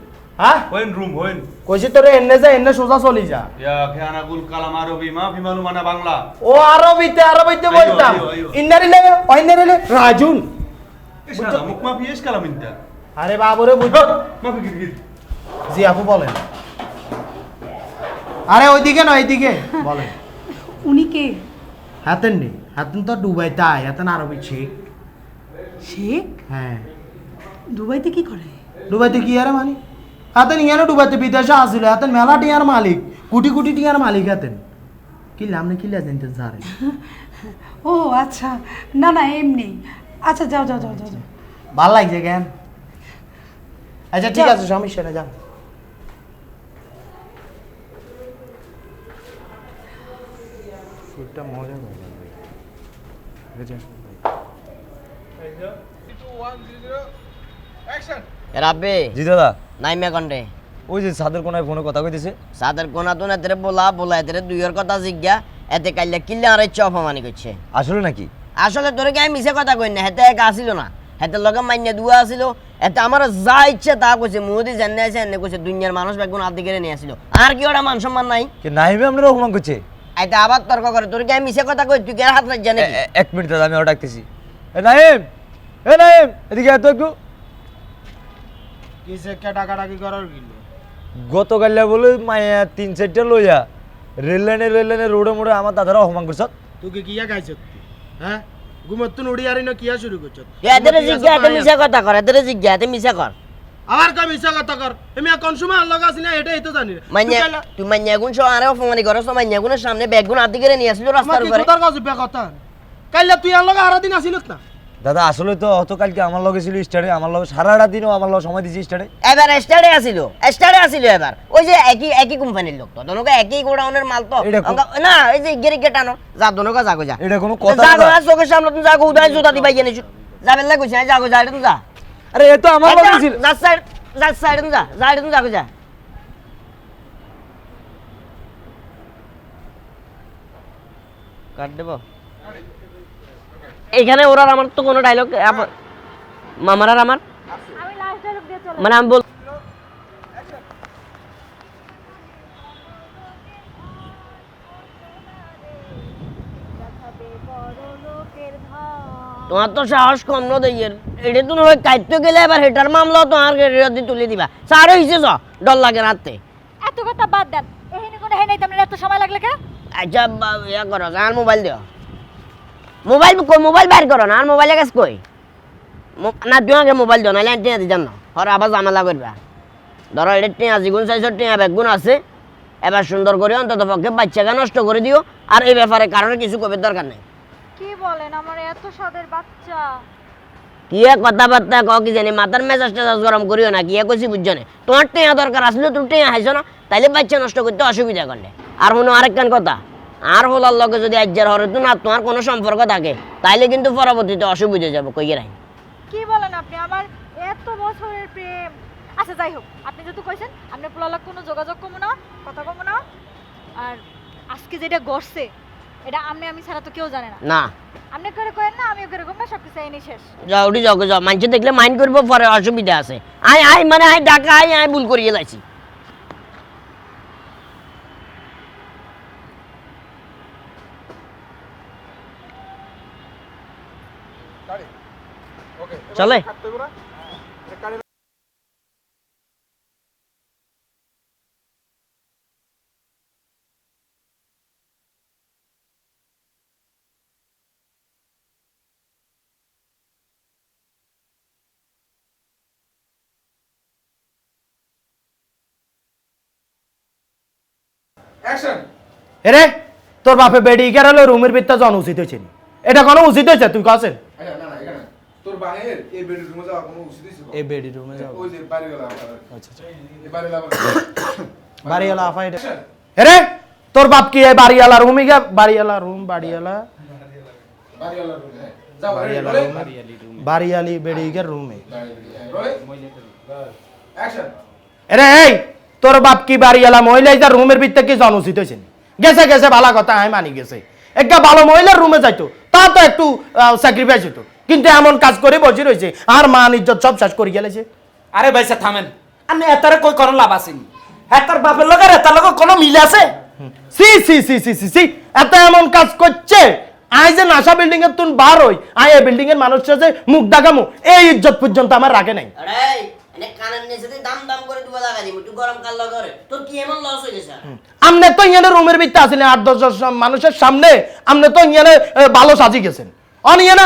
Speaker 4: হ্যাঁ
Speaker 9: ওয়েন রুম ওয়েন
Speaker 4: কইছি তোরে এনে যা এনে সোজা চলি যা
Speaker 9: ইয়া খানা কুল কালাম আরবি মা ফিমালু মানা বাংলা
Speaker 4: ও আরবিতে বলতাম
Speaker 9: আইয়ো।
Speaker 4: ইন্নারিলে ওইনারিলে রাজুন
Speaker 9: এশালা মুখ মা ফি এসকালামিনটা
Speaker 4: আরে বাবুরে বুঝ
Speaker 9: মা ফি গিরগির
Speaker 4: জি আপু বলেন আরে ওইদিকে না এইদিকে বলেন
Speaker 11: উনি কে
Speaker 4: হাতেন নেই হাতেন তো দুবাইতে আয় হাতেন আরবি শেখ
Speaker 11: শেখ
Speaker 4: হ্যাঁ
Speaker 11: দুবাইতে কি করে
Speaker 4: দুবাইতে কি আর মানে হাতেন ইয়ানো দুবাইতে বিদেশে আসলে হাতেন মেলা টিয়ার মালিক কোটি টিয়ার মালিক হাতেন কি লাম না কি জানতেন স্যার
Speaker 11: ও আচ্ছা না এমনি আচ্ছা যাও
Speaker 4: ভাল লাগছে কেন আচ্ছা ঠিক আছে সমস্যা না যাও মজা
Speaker 1: রাব্বে
Speaker 10: জি দাদা
Speaker 1: নাইমে কন্ডে
Speaker 10: ওই যে সাদের কোনায় ফোনে কথা কইতেছে
Speaker 1: সাদের কোনা তো না তেরে বলা এতে দুইয়ের কথা জিজ্ঞা এতে কাইলে কিল্লে আর ইচ্ছা অপমানি করছে
Speaker 10: আসলে নাকি
Speaker 1: আসলে তোরে কি আমি মিছে কথা কই না হেতে এক আসিল না হেতে লগে মাইনে দুয়া আসিল এতে আমার যা ইচ্ছে তা কইছে মুদি জান্নে আছে এনে কইছে দুনিয়ার মানুষ বেগুন আদি করে নিয়ে আসিল আর কি ওটা মান সম্মান নাই
Speaker 10: কি নাইবে আপনারা অপমান করছে
Speaker 1: আইতা আবার তর্ক করে তোরে কি আমি মিছে কথা কই তুই কি আর হাত রাখ জানে
Speaker 10: এক মিনিট দাদা আমি ওটা ডাকতেছি নাইম এদিকে এত একটু
Speaker 4: কিসে কে টাকাটাকি করার গিল
Speaker 10: গতকাল বলে মায়া 3-4টা লইয়া রেল লাইনে রোডে মোড়ে আমার দাদারা অপমান করছ
Speaker 4: তুই কি কিয়া গাইছ হ্যাঁ ঘুমতুন উড়ি আরি না কিয়া শুরু করছ
Speaker 1: এদের জিজ্ঞা এতে মিছে কথা করে এদের জিজ্ঞা এতে মিছে কর
Speaker 4: আর কম মিছা কথা কর আমি কোন সময় আল্লাহ কাছে না এটাই তো জানি
Speaker 1: মাইনে তুই মাইনে গুণ সব আরে অপমানি করছ মাইনে গুণের সামনে বেগুন আদি করে নিয়ে আসিল রাস্তার উপরে
Speaker 4: তোর কাছে বে কথা কাইলা তুই আল্লাহ আর দিন আসিলত না
Speaker 10: দাদা আসলে তো অত কালকে আমার লগে ছিল স্টাডে আমার লগে সারাটা দিনও আমার লগে সময় দিছি স্টাডে
Speaker 1: এবার স্টারে আসিল এবার ওই যে একই কোম্পানির লোক তো দনকে একই গোডাউনের মাল তো না এই যে গেরি গেটানো যা দনকে যাগো যা
Speaker 10: এটা কোনো কথা
Speaker 1: যাগো না চোখের সামনে তুমি যাগো উদয় জুতা দিবাই জানি যাবেন না কইছ যাগো যা তুমি যা
Speaker 10: আরে এ তো আমার লগে ছিল
Speaker 1: যা সাইড তুমি যাগো যা কাট দেব এখানে ওরা আমার তো কোনো ডায়লগ মামার আর আমার
Speaker 6: আমি লাস্ট ডায়লগ দিয়ে চলে
Speaker 1: মানে আমি বল
Speaker 6: পরলোকের ধাম।
Speaker 1: তোমার তো সাহস কম ন দেইয়ের এটা তুমি ওই কাইতে গেলে এবার হেটার মামলা তোমার রেডি তুলে দিবা স্যার হইছে চ ডর লাগে রাতে
Speaker 6: এত কথা বাদ দেন, এখানে কোনো হে নাই, আপনার এত সময় লাগলে কেন?
Speaker 1: আচ্ছা ইয়া করো আর মোবাইল দিও মোবাইল বাইর করো না আর মোবাইলের কাছে কই না তুই আগে মোবাইল দিও নাহলে টিয়া দি জানো হর আবার ঝামেলা করবা ধরো এটা টিয়া জিগুন চাইছো টিয়া বেগুন আছে এবার সুন্দর করে অন্তত পক্ষে বাচ্চাকে নষ্ট করে দিও আর এই ব্যাপারে কারণে কিছু কবে দরকার নেই
Speaker 6: কি বলেন, আমার এত স্বাদের বাচ্চা।
Speaker 1: কি কথাবার্তা ক কি জানি মাথার মেজাজ টেজাজ গরম করিও না কি কইছি বুঝছো না তোমার টিয়া দরকার আসলে তুমি টিয়া হাইছো না তাইলে বাচ্চা নষ্ট করতে অসুবিধা করলে আর শুনো আরেকখান কথা আর হলার লগে যদি আজ্জার হরে তো না তোমার কোনো সম্পর্ক থাকে তাইলে কিন্তু পরবর্তীতে অসুবিধা যাবে কইয়ে রাই
Speaker 6: কি বলেন আপনি, আমার এত বছরের প্রেম। আচ্ছা যাই হোক, আপনি যেহেতু কইছেন আপনি পোলালাক কোনো যোগাযোগ কমু না, কথা কমু না। আর আজকে যেটা ঘটছে এটা আমি ছাড়া তো কেউ জানে না।
Speaker 1: না
Speaker 6: আপনি করে করেন না, আমিও করে কম না, সবকিছু এনে শেষ।
Speaker 1: যাও উঠি যাও যাও মানুষ দেখলে মাইন্ড করবো পরে অসুবিধা আছে আই মানে ডাকা আই ভুল করিয়ে লাইছি
Speaker 3: গাড়ি ওকে
Speaker 1: চলে
Speaker 3: কাটতে হবে না গাড়ি অ্যাকশন
Speaker 4: এরে তোর বাপে বেডি গেরালো রুমের ভিতরে জন উচিত হয়েছে নি? এটা কোনো উচিত হয়েছে তুই কাছেন
Speaker 3: আচ্ছা না না এখানে তোর বাহির এই বেডরুমে যাওয়া কোনো উচিত ছিল
Speaker 4: এই বেডি রুমে যাও
Speaker 3: ওই যে বাড়ি গেল
Speaker 4: আচ্ছা আচ্ছা
Speaker 3: এই বাড়ি গেল
Speaker 4: বাড়িওয়ালা আফা এটা এরে তোর বাপ কি এই বাড়িওয়ালা রুমে গিয়া বাড়িওয়ালা রুম বাড়িওয়ালা
Speaker 3: বাড়ি গেল যাও
Speaker 4: বাড়িওয়ালা রুম বাড়িওয়ালি বেডি গের রুমে
Speaker 3: অ্যাকশন
Speaker 4: এরে এই তোর বাপ কি বাড়িওয়ালা মহিলা যা রুমের ভিতরে কি জন উচিত হয়েছে নি? গেছে গেছে ভালো কথা আমি মানি গেছে একটা ভালো মহিলার রুমে যাইতো তা তো একটু স্যাক্রিফাইস হতো কিন্তু এমন কাজ করে বসে রয়েছে আর মান ইজ্জত সব শেষ করে গেলেছে
Speaker 8: আরে ভাইসা থামেন, আপনি এতারে কই কোনো লাভ আসেনি। এতার বাপের লগে এতার লগে কোনো মিল আছে?
Speaker 4: সি সি সি সি সি সি এত এমন কাজ করছে আই যে নাসা বিল্ডিং এর তুন বার হই আই এই বিল্ডিং এর মানুষটা যে মুখ দেখামু এই ইজ্জত পর্যন্ত আমার রাখে নাই
Speaker 1: আরে এনে কানের নিচে দাম দাম করে দুবা লাগা দিমু তুই গরম কাল করে তোর কি এমন লস হয়ে গেছে
Speaker 4: আমনে তো ইয়ানে রুমের ভিতরে আসলে 8-10 জন মানুষের সামনে আমনে তো ইয়ানে ভালো সাজি গেছেন অন ইয়ানে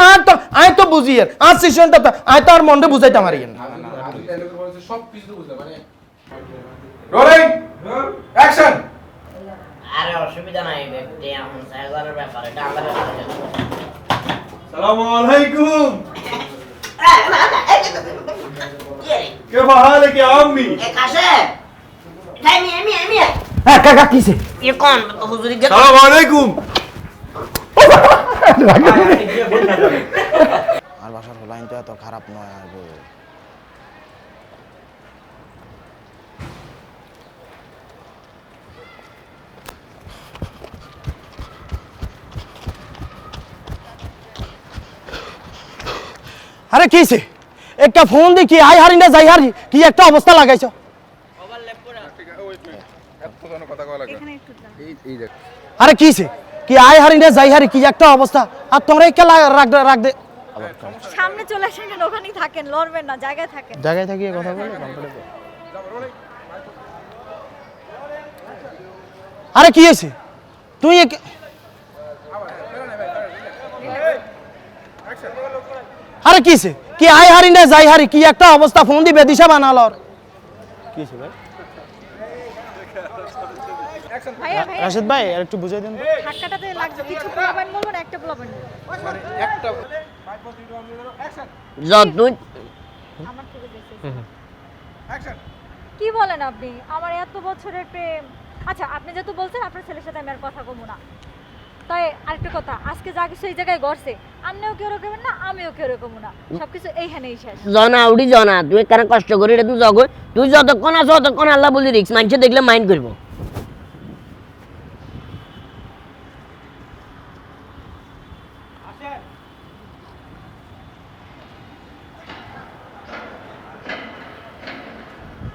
Speaker 4: আই তো বুঝিয়ে আর সিচুয়েশনটা তো আই তো আর মনটা বুঝাইতে পারি না
Speaker 3: সব কিছু বুঝলে মানে রোলিং অ্যাকশন
Speaker 1: আরে অসুবিধা নাই ব্যক্তি এখন সাইজারের ব্যাপার এটা আমাদের ব্যাপার
Speaker 5: সালামু আলাইকুম
Speaker 1: কি রে
Speaker 5: كيف حالك يا عمي
Speaker 1: এ কাশে আমি
Speaker 4: হ্যাঁ কাকা কিছে
Speaker 1: এ কোন হুজুরি গে
Speaker 5: السلام عليكم
Speaker 4: আর বাসার লাইন তো এত খারাপ নয় আর আরে কিছে একটা ফোন দেখি আই হারি না যাই হারি কি একটা অবস্থা লাগাইছো
Speaker 3: কথা কওয়া লাগবে
Speaker 6: এখানে একটু দাঁড়ান।
Speaker 3: এই দেখ
Speaker 4: আরে কিছে কি আই হারি না যাই হারি কি একটা অবস্থা আর তোমরা একা রাখ দে
Speaker 6: সামনে চলে আসেন, ওখানেই থাকেন, লড়বেন না, জায়গায় থাকেন।
Speaker 4: জায়গায় থাকি কথা বলে আরে কি হয়েছে তুই আরে কিছে কি আই হারি না যাই হারি কি একটা অবস্থা ফোন দিবে দিশা বানালো কি হয়েছে ভাই
Speaker 6: ভাইয়া ভাইয়া
Speaker 4: রাশেদ ভাই আর একটু বুঝাই দেন
Speaker 6: ধাক্কাটাতে লাগছে, কিছু পোলাবেন বলবো না, একটা পোলাবেন
Speaker 3: একটা
Speaker 1: যতই
Speaker 6: আমার থেকে দেখে। কি বলেন আপনি, আমার এত বছরের প্রেম। আচ্ছা আপনি যেহেতু বলছেন আপনার ছেলের সাথে আমি আর কথা কমু না, তাই আরেকটা কথা, আজকে যা কিছু এই জায়গায় ঘটছে আপনিও কেউ রকমের না, আমিও কেউ রকম না, সবকিছু এইখানেই শেষ।
Speaker 1: জনা উড়ি জনা তুই কেন কষ্ট করি রে তুই জগ তুই যতক্ষণ আছো ততক্ষণ আল্লাহ বলি রিক্স মানুষ দেখলে মাইন্ড করবো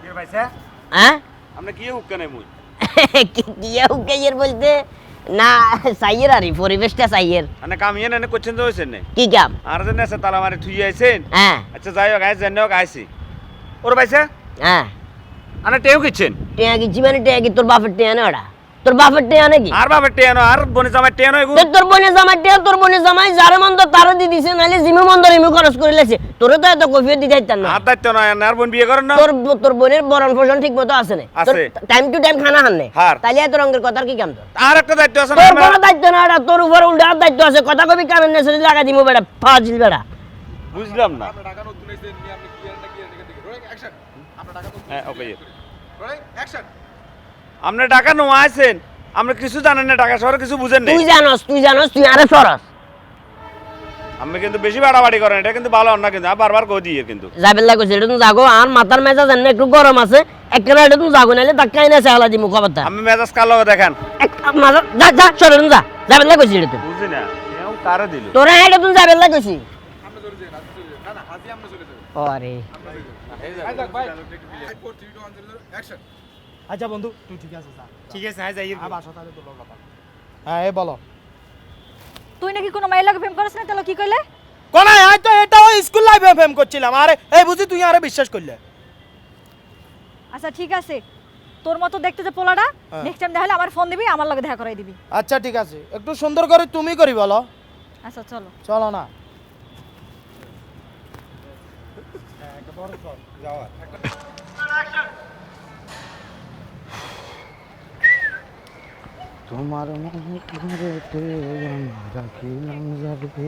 Speaker 7: কে ভাইসা
Speaker 1: হ্যাঁ
Speaker 7: আপনি কি হুক্কা নাই মুই
Speaker 1: কি হুকাইয়ের বলতে না চাইয়ের আরে পরিবেশটা চাইয়ের
Speaker 7: মানে কামিয়ে না করছেন তো হয়েছেন না
Speaker 1: কি কাম
Speaker 7: আর যে নেছে তালা মারি থুই আইছেন
Speaker 1: হ্যাঁ
Speaker 7: আচ্ছা যাই হোক আইস জানি হোক আইসি ওর পাইছে
Speaker 1: হ্যাঁ
Speaker 7: আনে টেও কিচ্ছেন
Speaker 1: টিয়া কি জীবনে টিয়া কি তোর বাপের টিয়া না ওটা তোর বাপের টিয়া নাকি
Speaker 7: আর বাবা টেনো আর বনে জামাই টেনো এগু
Speaker 1: তোর বোনে জামাই টিয়া তোর বোনে জামাই যার মন তো তারও দি দিছে নালে জিমে মন ধরে খরচ করে লেছে তোরে তো এত কফিও দি যাইতাম না
Speaker 7: আর দায়িত্ব নয় আর বোন বিয়ে করেন না
Speaker 1: তোর বোনের বরণ পোষণ ঠিক মতো আছে না
Speaker 7: আছে।
Speaker 1: টাইম টু টাইম খানা খান
Speaker 7: হার।
Speaker 1: তাইলে এত রঙের কথার কি কাম তোর
Speaker 7: আর একটা দায়িত্ব আছে
Speaker 1: তোর
Speaker 7: না
Speaker 1: কোনো দায়িত্ব না এটা তোর উপর উল্টা দায়িত্ব আছে কথা কবি কামের নেছে লাগা দিমু বেটা ফাজিল বেটা
Speaker 7: বুঝলাম না
Speaker 3: আপনার টাকা নতুন এসে নিয়ে আপনি কি এদিকে রোলিং অ্যাকশন আপনার টাকা নতুন
Speaker 7: হ্যাঁ ওকে
Speaker 3: রোলিং অ্যাকশন
Speaker 7: আপনি টাকা নোয়া আছেন আমরা কিছু জানেন না টাকা শহরে কিছু বুঝেন না
Speaker 1: তুই জানোস তুই আরে সরস
Speaker 7: আমি কিন্তু বেশি বাড়াবাড়ি করেন এটা কিন্তু ভালো না কিন্তু আমি বারবার কই দিই কিন্তু
Speaker 1: যাবেল্লা কইছে এটা তুমি জাগো আর মাথার মেজাজ এনে একটু গরম আছে একটা এটা তুমি জাগো নাইলে ধাক্কাই না চালা দিমু খবরটা
Speaker 7: আমি মেজাজ কালো দেখেন
Speaker 1: মাথা যা যা সরে যা যাবেল্লা কইছে এটা তুই
Speaker 7: বুঝি না এও কারে দিল
Speaker 1: তোরা এটা তুমি যাবেল্লা কইছি
Speaker 3: আমরা চলে যাই না না হাজি আমরা চলে যাই
Speaker 1: আরে
Speaker 3: এই দেখ ভাই 5 4 3 2 1 0 অ্যাকশন
Speaker 4: আচ্ছা বন্ধু তুই ঠিক আছে যা
Speaker 2: ঠিক আছে হ্যাঁ যাই
Speaker 4: আবার সাথে তোর কথা হ্যাঁ এ বলো
Speaker 6: তুই নাকি কোনো মাইর লাগে প্রেম করিস না তাহলে কি কইলে
Speaker 4: কোন আয় তো এটাও স্কুল লাইফে ফেম করছিলাম আরে এই বুঝি তুই আরে বিশ্বাস করলে
Speaker 6: আচ্ছা ঠিক আছে তোর মতো দেখতে যে পোলাটা
Speaker 4: হ্যাঁ।
Speaker 6: নেক্সট টাইম দেখালে আমার ফোন দিবি আমার লগে দেখা করাই দিবি
Speaker 4: আচ্ছা ঠিক আছে একটু সুন্দর করে তুমি করি বলো
Speaker 6: আচ্ছা চলো
Speaker 4: চলো না তোমার মনে করেতে রাখিলাম যাবে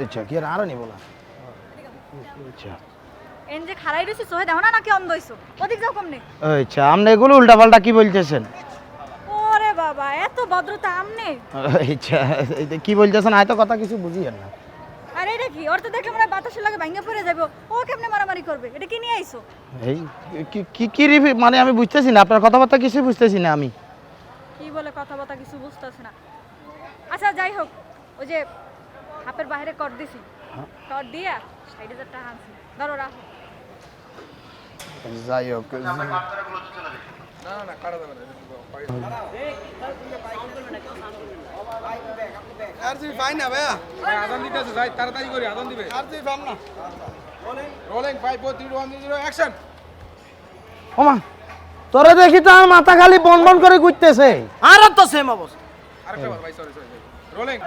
Speaker 4: আচ্ছা কি আর নি বলা আচ্ছা
Speaker 6: এন যে খাড়াই রইছিস সোহে দেখো না নাকি অন্ধ হইছো ওদিক যাও কমনে
Speaker 4: আচ্ছা আপনি এগুলো উল্টাপাল্টা কি বলতেছেন
Speaker 6: ওরে বাবা এত ভদ্রতা আমনে
Speaker 4: আচ্ছা কি বলতেছেন আয় তো কথা কিছু বুঝি না
Speaker 6: আরে এটা কি ওর তো দেখলে মনে হয় বাতাসের লাগে ভাঙা পড়ে যাবে ও কেমনে মারামারি করবে এটা কি নিয়ে আইছো
Speaker 4: এই কি কি মানে আমি বুঝতেছি না আপনার কথাবার্তা কিছু বুঝতেছি না আমি
Speaker 6: কি বলে কথাবার্তা কিছু বুঝতেছ না আচ্ছা যাই হোক ওই যে হাপের বাইরে কর দিছি কর দিয়া ৬০,০০০ টাকা আনছি ধরো রাখো
Speaker 4: যাই হোক
Speaker 3: না না কাটা যাবে না আর তুই ফাইন না ভাইয়া আজান দিতে আছে যাই তাড়াতাড়ি করি আজান দিবে আর তুই ফাম না রোলিং 5 4 3 2 1 0 অ্যাকশন
Speaker 4: ওমা তোরে দেখি তো আমার মাথা খালি বন বন করে ঘুরতেছে আর তো সেম অবস্থা
Speaker 3: আরেকটা বার ভাই সরি রোলিং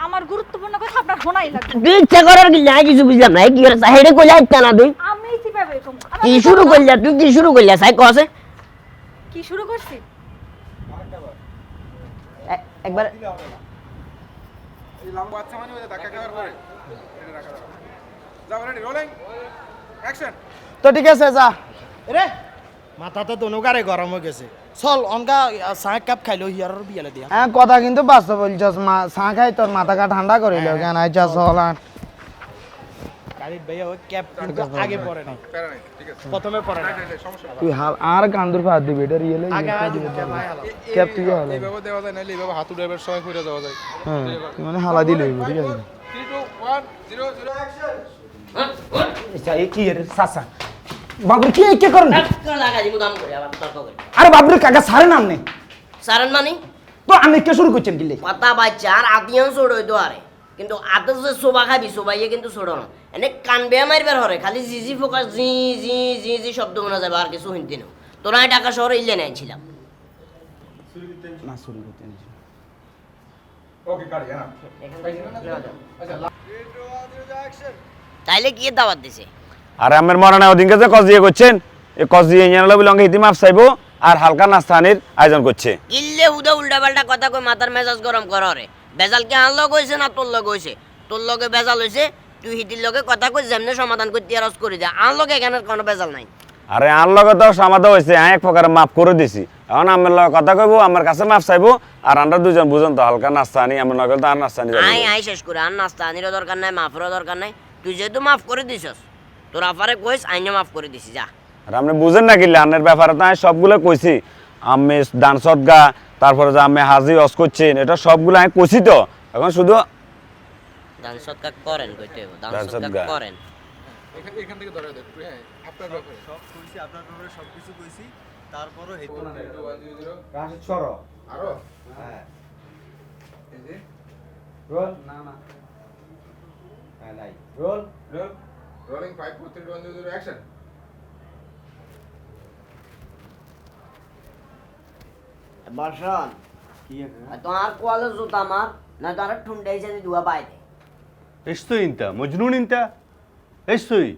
Speaker 6: আমার গুরুত্বপূর্ণ কথা আপনার শোনাই লাগবে
Speaker 1: তুই ইচ্ছা করার কি না কিছু বুঝলাম না কি করে হেডে কইলা ইচ্ছা না তুই
Speaker 6: আমি কিভাবে এরকম
Speaker 1: কি শুরু করলা তুই কি শুরু করলা সাই কসে
Speaker 6: কি শুরু করছি
Speaker 1: একবার
Speaker 3: এই লম্বা বাচ্চা মানে ওই ধাক্কা খাওয়ার পরে এটা রাখা যাবে যাও রেডি রোলিং অ্যাকশন
Speaker 4: তো ঠিক আছে যা রে মাথা তো দনুকারে গরম হয়ে গেছে চল অনকা চা কাপ খাইলো হিয়ার বিয়ালে দিয়া হ্যাঁ কথা কিন্তু বাস্তব বলছস চা খাই তোর মাথাটা ঠান্ডা করিল কেন আইছা চল গাড়ি ভাইয়া ওই ক্যাপ কিন্তু আগে পড়ে না
Speaker 3: প্যারা নাই ঠিক আছে
Speaker 4: প্রথমে পড়ে না
Speaker 3: সমস্যা
Speaker 4: তুই হাল আর কান্দুর ফাদ দিবি এটা রিয়েলে
Speaker 3: আগে
Speaker 4: ক্যাপ তুই হাল
Speaker 3: এইভাবে দেওয়া যায় নাইলে এইভাবে হাত উঠাবার সময় কইরা দেওয়া যায়
Speaker 4: হ্যাঁ মানে হালা দিলে ঠিক আছে
Speaker 3: 3 2 1 0 0 অ্যাকশন
Speaker 8: আচ্ছা এই কি রে সাসা বাবুর কি এই কে করেন
Speaker 1: লাগা দিমু দাম করে আবার তর্ক করে
Speaker 8: আরে বাবুর কাকা সারে নাম নেই
Speaker 1: সারান মানি
Speaker 8: তো আমি কে শুরু করছেন গিলে
Speaker 1: পাতা বাচ্চার আতিয়ান ছোড়ই তো আরে কিন্তু আতে যে সোবা খাবি সোবাইয়ে কিন্তু ছোড়ো না এনে কানবে মারবার হরে খালি জি ফোকাস জি শব্দ মনে যাবে আর কিছু শুনতে না তোরা ঢাকা শহরে ইলে নাইছিলাম
Speaker 8: না শুরু করতে
Speaker 3: ওকে কাটি হ্যাঁ আচ্ছা 3 2 1 0 অ্যাকশন
Speaker 1: তাইলে কি দাওয়াত দিছে
Speaker 7: আর আমার মনে নাই ওদিনকে যে কস দিয়ে করছেন এই কস দিয়ে এনে লবি লঙ্গে ইতিমাফ চাইবো আর হালকা নাস্তানির আয়োজন করছে
Speaker 1: কিল্লে হুদা উল্টা পাল্টা কথা কই মাথার মেজাজ গরম করে বেজাল কি আনলো কইছে না তোর লগে হইছে তোর লগে বেজাল হইছে তুই হিতির লগে কথা কই যেমনে সমাধান করতে আরজ করে দে আনলো এখানে কোনো বেজাল নাই
Speaker 7: আরে আর লগে তো সমাধান হয়েছে আমি এক প্রকার মাফ করে দিছি এখন আমার লগে কথা কইবো আমার কাছে মাফ চাইবো আর আমরা দুজন বুঝুন তো হালকা নাস্তানি আমার নগল তো আর নাস্তানি
Speaker 1: আই শেষ করে আর নাস্তা আনিরও দরকার নাই মাফেরও দরকার নাই তুই যেহেতু মাফ করে দিছস তোর আফারে কইস আইনে মাফ করে দিছি যা
Speaker 7: আর আপনি বুঝেন না কি লানের ব্যাপারে তো আমি সবগুলো কইছি আমি দান সদগা তারপরে যে আমি হাজি অস করছেন এটা সবগুলো আমি কইছি তো এখন শুধু
Speaker 1: দান সৎকার করেন কইতে দান
Speaker 7: দান
Speaker 1: সৎকার
Speaker 7: সৎকার।
Speaker 1: করেন
Speaker 3: এখান থেকে ধরে দে হ্যাঁ আপনার ব্যাপারে
Speaker 9: সব কইছি আপনার ব্যাপারে সব কিছু কইছি তারপরও হেতু
Speaker 3: 100
Speaker 4: রাশিদ সরো
Speaker 3: আরো
Speaker 4: হ্যাঁ
Speaker 3: এই যে
Speaker 4: রোল না হ্যাঁ নাই রোল
Speaker 3: রোল রোলিং 5 4 3 2 1 0 অ্যাকশন
Speaker 1: বর্ষণ তোমার কোয়ালে জুতা মার না তার ঠুন্ডাই জানি দুয়া বাইরে
Speaker 9: এসছই ইনতা মজনুন ইনতা এসছই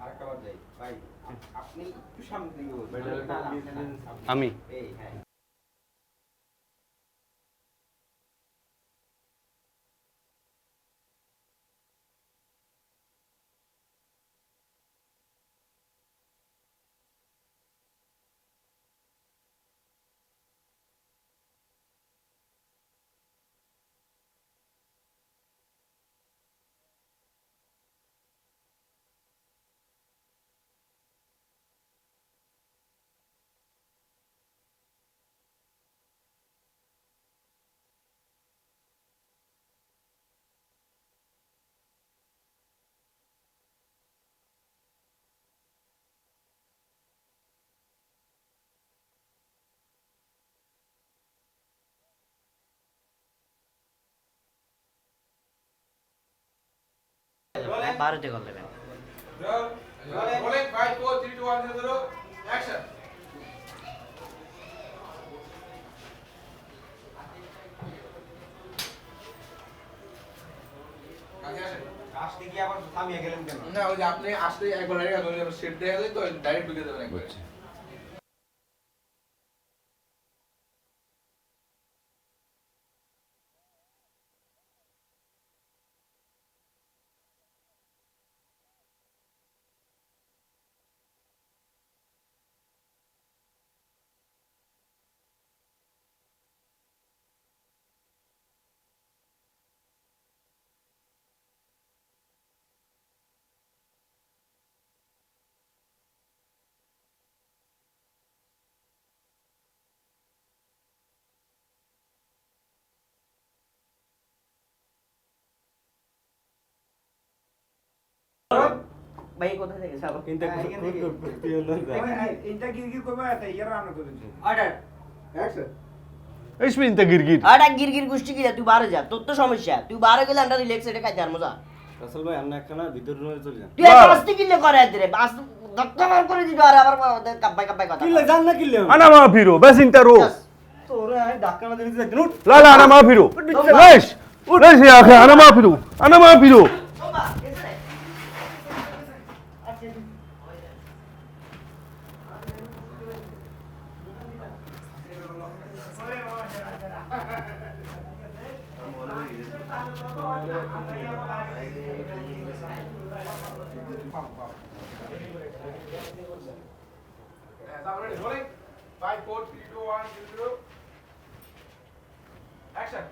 Speaker 3: আরেকটা যাই ভাই আপনি একটু সামনে দিকে
Speaker 9: আমি
Speaker 1: এই হ্যাঁ বারোতে কল দেবেন
Speaker 3: রোলিং 5 4 3 2 1 0 অ্যাকশন কাজে আসেন
Speaker 2: আসতে গিয়ে আবার থামিয়ে গেলেন কেন?
Speaker 3: না ওই যে আপনি আসলে একবার আগে সেট দেখা যায় তো ডাইরেক্ট ঢুকে দেবেন একবার
Speaker 1: ভাই কোথায় থেকে যাবো
Speaker 9: ইনতা
Speaker 5: ইনটা গিরগির করবে এত ইয়ারা আমরা করেছি
Speaker 1: অর্ডার
Speaker 3: অ্যাকশন
Speaker 9: এসবি ইনতা গিরগির
Speaker 1: আটা গিরগির গুষ্টি গিলা তুই বারে যা তোর তো সমস্যা তুই বারে গেলে আমরা রিল্যাক্স এটা খাইতে আর মজা
Speaker 9: রাসেল ভাই আমরা একখানা ভিতর রুমে চলে যান
Speaker 1: তুই এত আস্তে কিনলে করে আদরে বাস ধাক্কা মার করে দিবি আর আবার কাব্বাই কাব্বাই কথা
Speaker 9: জান না কিলে
Speaker 8: আনা মা ফিরো বেশ ইনতা রো
Speaker 9: তোরে আই ধাক্কা না দিতে যাই উঠ
Speaker 8: লা লা আনা মা ফিরো বেশ বেশ ইয়া আখে আনা মা ফিরো আনা মা ফিরো
Speaker 3: রোলিং 5 4 3 2 1 0 অ্যাকশন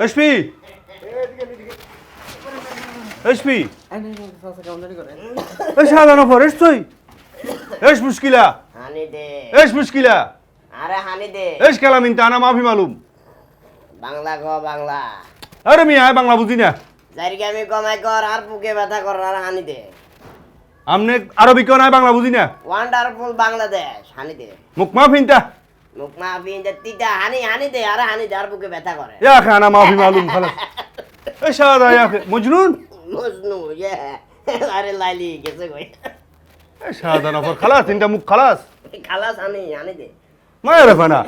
Speaker 8: এসপি এসপি এস হালা নফর এস তুই এস মুশকিলা
Speaker 1: হানি দে
Speaker 8: এস মুশকিলা
Speaker 1: আরে হানি দে
Speaker 8: এস কালাম ইনতা আনা মাফি মালুম
Speaker 1: বাংলা গো বাংলা
Speaker 8: আরে মিয়া বাংলা বুঝি না
Speaker 1: জারিকে আমি কমাই কর আর বুকে ব্যথা কর আর হানি দে
Speaker 8: আমনে আরবি কেউ নাই বাংলা বুঝি না
Speaker 1: ওয়ান্ডারফুল বাংলাদেশ হানি দে
Speaker 8: মুখ মাফি ইনতা
Speaker 1: মুখ মাফি তিতা হানি হানি দে আর বুকে ব্যথা করে
Speaker 8: ইয়া আখে আনা মাফি মালুম খালাস এস হাদা ইয়া আখে মজনুন
Speaker 1: মজনু ইয়ে আরে লাইলি গেছে কই
Speaker 8: এস হাদা নফর খালাস ইনতা মুখ খালাস
Speaker 1: খালাস হানি দে
Speaker 8: মায়ের ফানা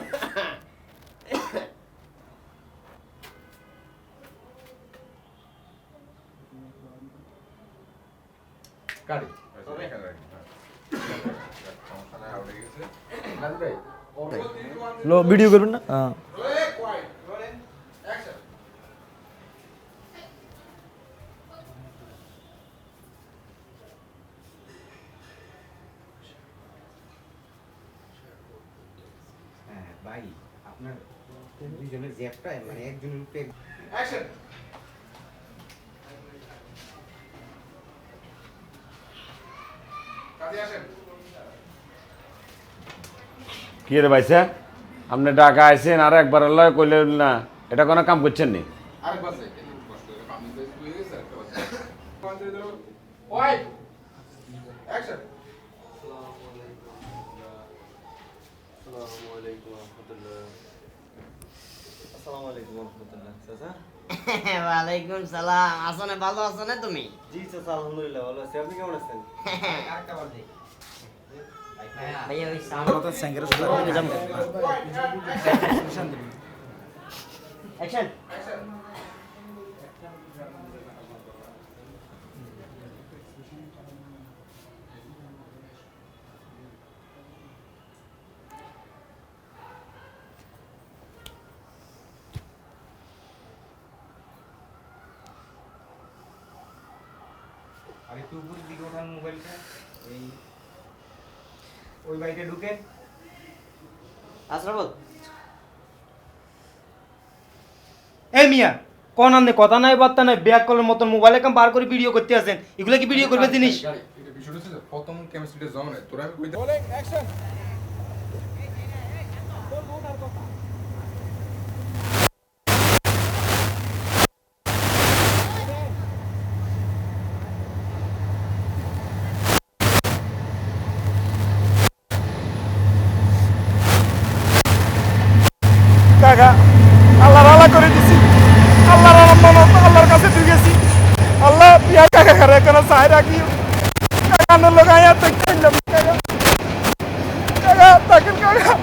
Speaker 3: কাটি এখানে রাখি সমস্যা নাই আউট হয়ে গেছে নাজ ভাই
Speaker 10: লো ভিডিও করবেন না
Speaker 3: রোলিং কোয়াইট রোলিং অ্যাকশন
Speaker 2: হ্যাঁ ভাই আপনার দুইজনের জ্যাপটা মানে একজনের উপরে
Speaker 3: অ্যাকশন কাজে আসেন
Speaker 7: কি রে ভাইসা আপনি ঢাকা আইছেন আর একবার লয় কইলেন না এটা কোনো কাম করছেন নি
Speaker 3: আরেকবার যাই কষ্ট করে আমি Wide. Action.
Speaker 1: ওয়ালাইকুম সালাম। আছো না? ভালো আছো না তুমি?
Speaker 9: জি চাচা আলহামদুলিল্লাহ ভালো আছি আপনি কেমন আছেন
Speaker 1: ভাইয়া ওই সাউন্ড অ্যাকশন।
Speaker 2: আর একটু উপর দিকে ওঠান মোবাইলটা এই ওই বাইকে ঢুকে
Speaker 1: আশরাফুল
Speaker 2: এই মিয়া কোন আনতে কথা নাই বার্তা নাই ব্যাক কলের মতন মোবাইলে কাম বার করে ভিডিও করতে আছেন এগুলা কি ভিডিও করবে জিনিস
Speaker 3: এটা বিষয়টা হচ্ছে প্রথম কেমিস্ট্রিতে যাও না তোরা আমি কইতে রোলিং অ্যাকশন
Speaker 5: কাকা আল্লাহর আল্লাহ করে দিছি আল্লাহর আল্লাহর কাছে তুই গেছি আল্লাহ পিয়া কাকা করে কেন চাই রাখি কাকা লোক আয়া দেখতে এলাম কাকা কাকা তাকেন কাকা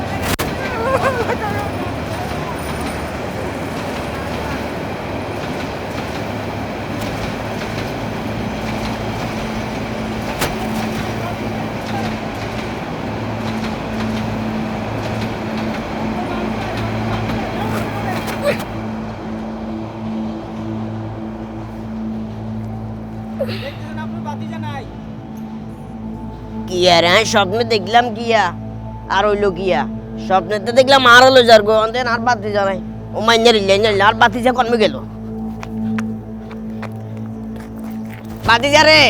Speaker 1: কিয়া রে? স্বপ্নে দেখলাম কিয়া আর হইলো কিয়া স্বপ্নেতে দেখলাম আর হলো যার গো অন্ধেন আর বাতি জানাই ও মাইনার ইল্লাই আর বাতি যা কমে গেল বাতি যা রে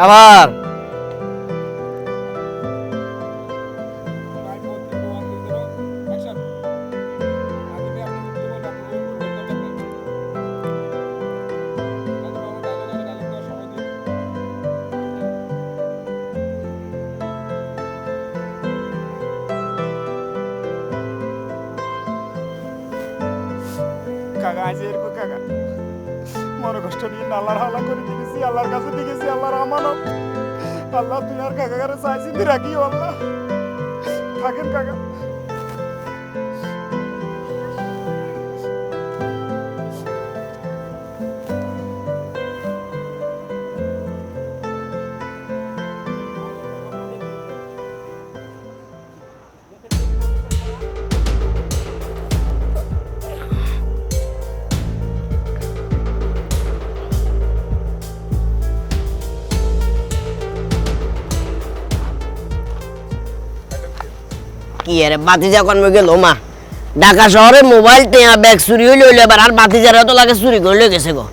Speaker 1: আবার
Speaker 5: কাকা আজ এরকম কাকা মনে কষ্ট নিয়ে আল্লাহর হালা করে দিয়েছি আল্লাহর কাছে দিয়েছি আল্লাহর আমানত আল্লাহ তুই আর কাকা কারে চাইছি রাখিও আল্লাহ থাকেন কাকা
Speaker 1: কি আরে বাতিজা কনমে গেল মা ঢাকা শহরে মোবাইল টেয়া ব্যাগ চুরি হইলে হইলে এবার আর বাতিজারা তো লাগে চুরি করলে গেছে গো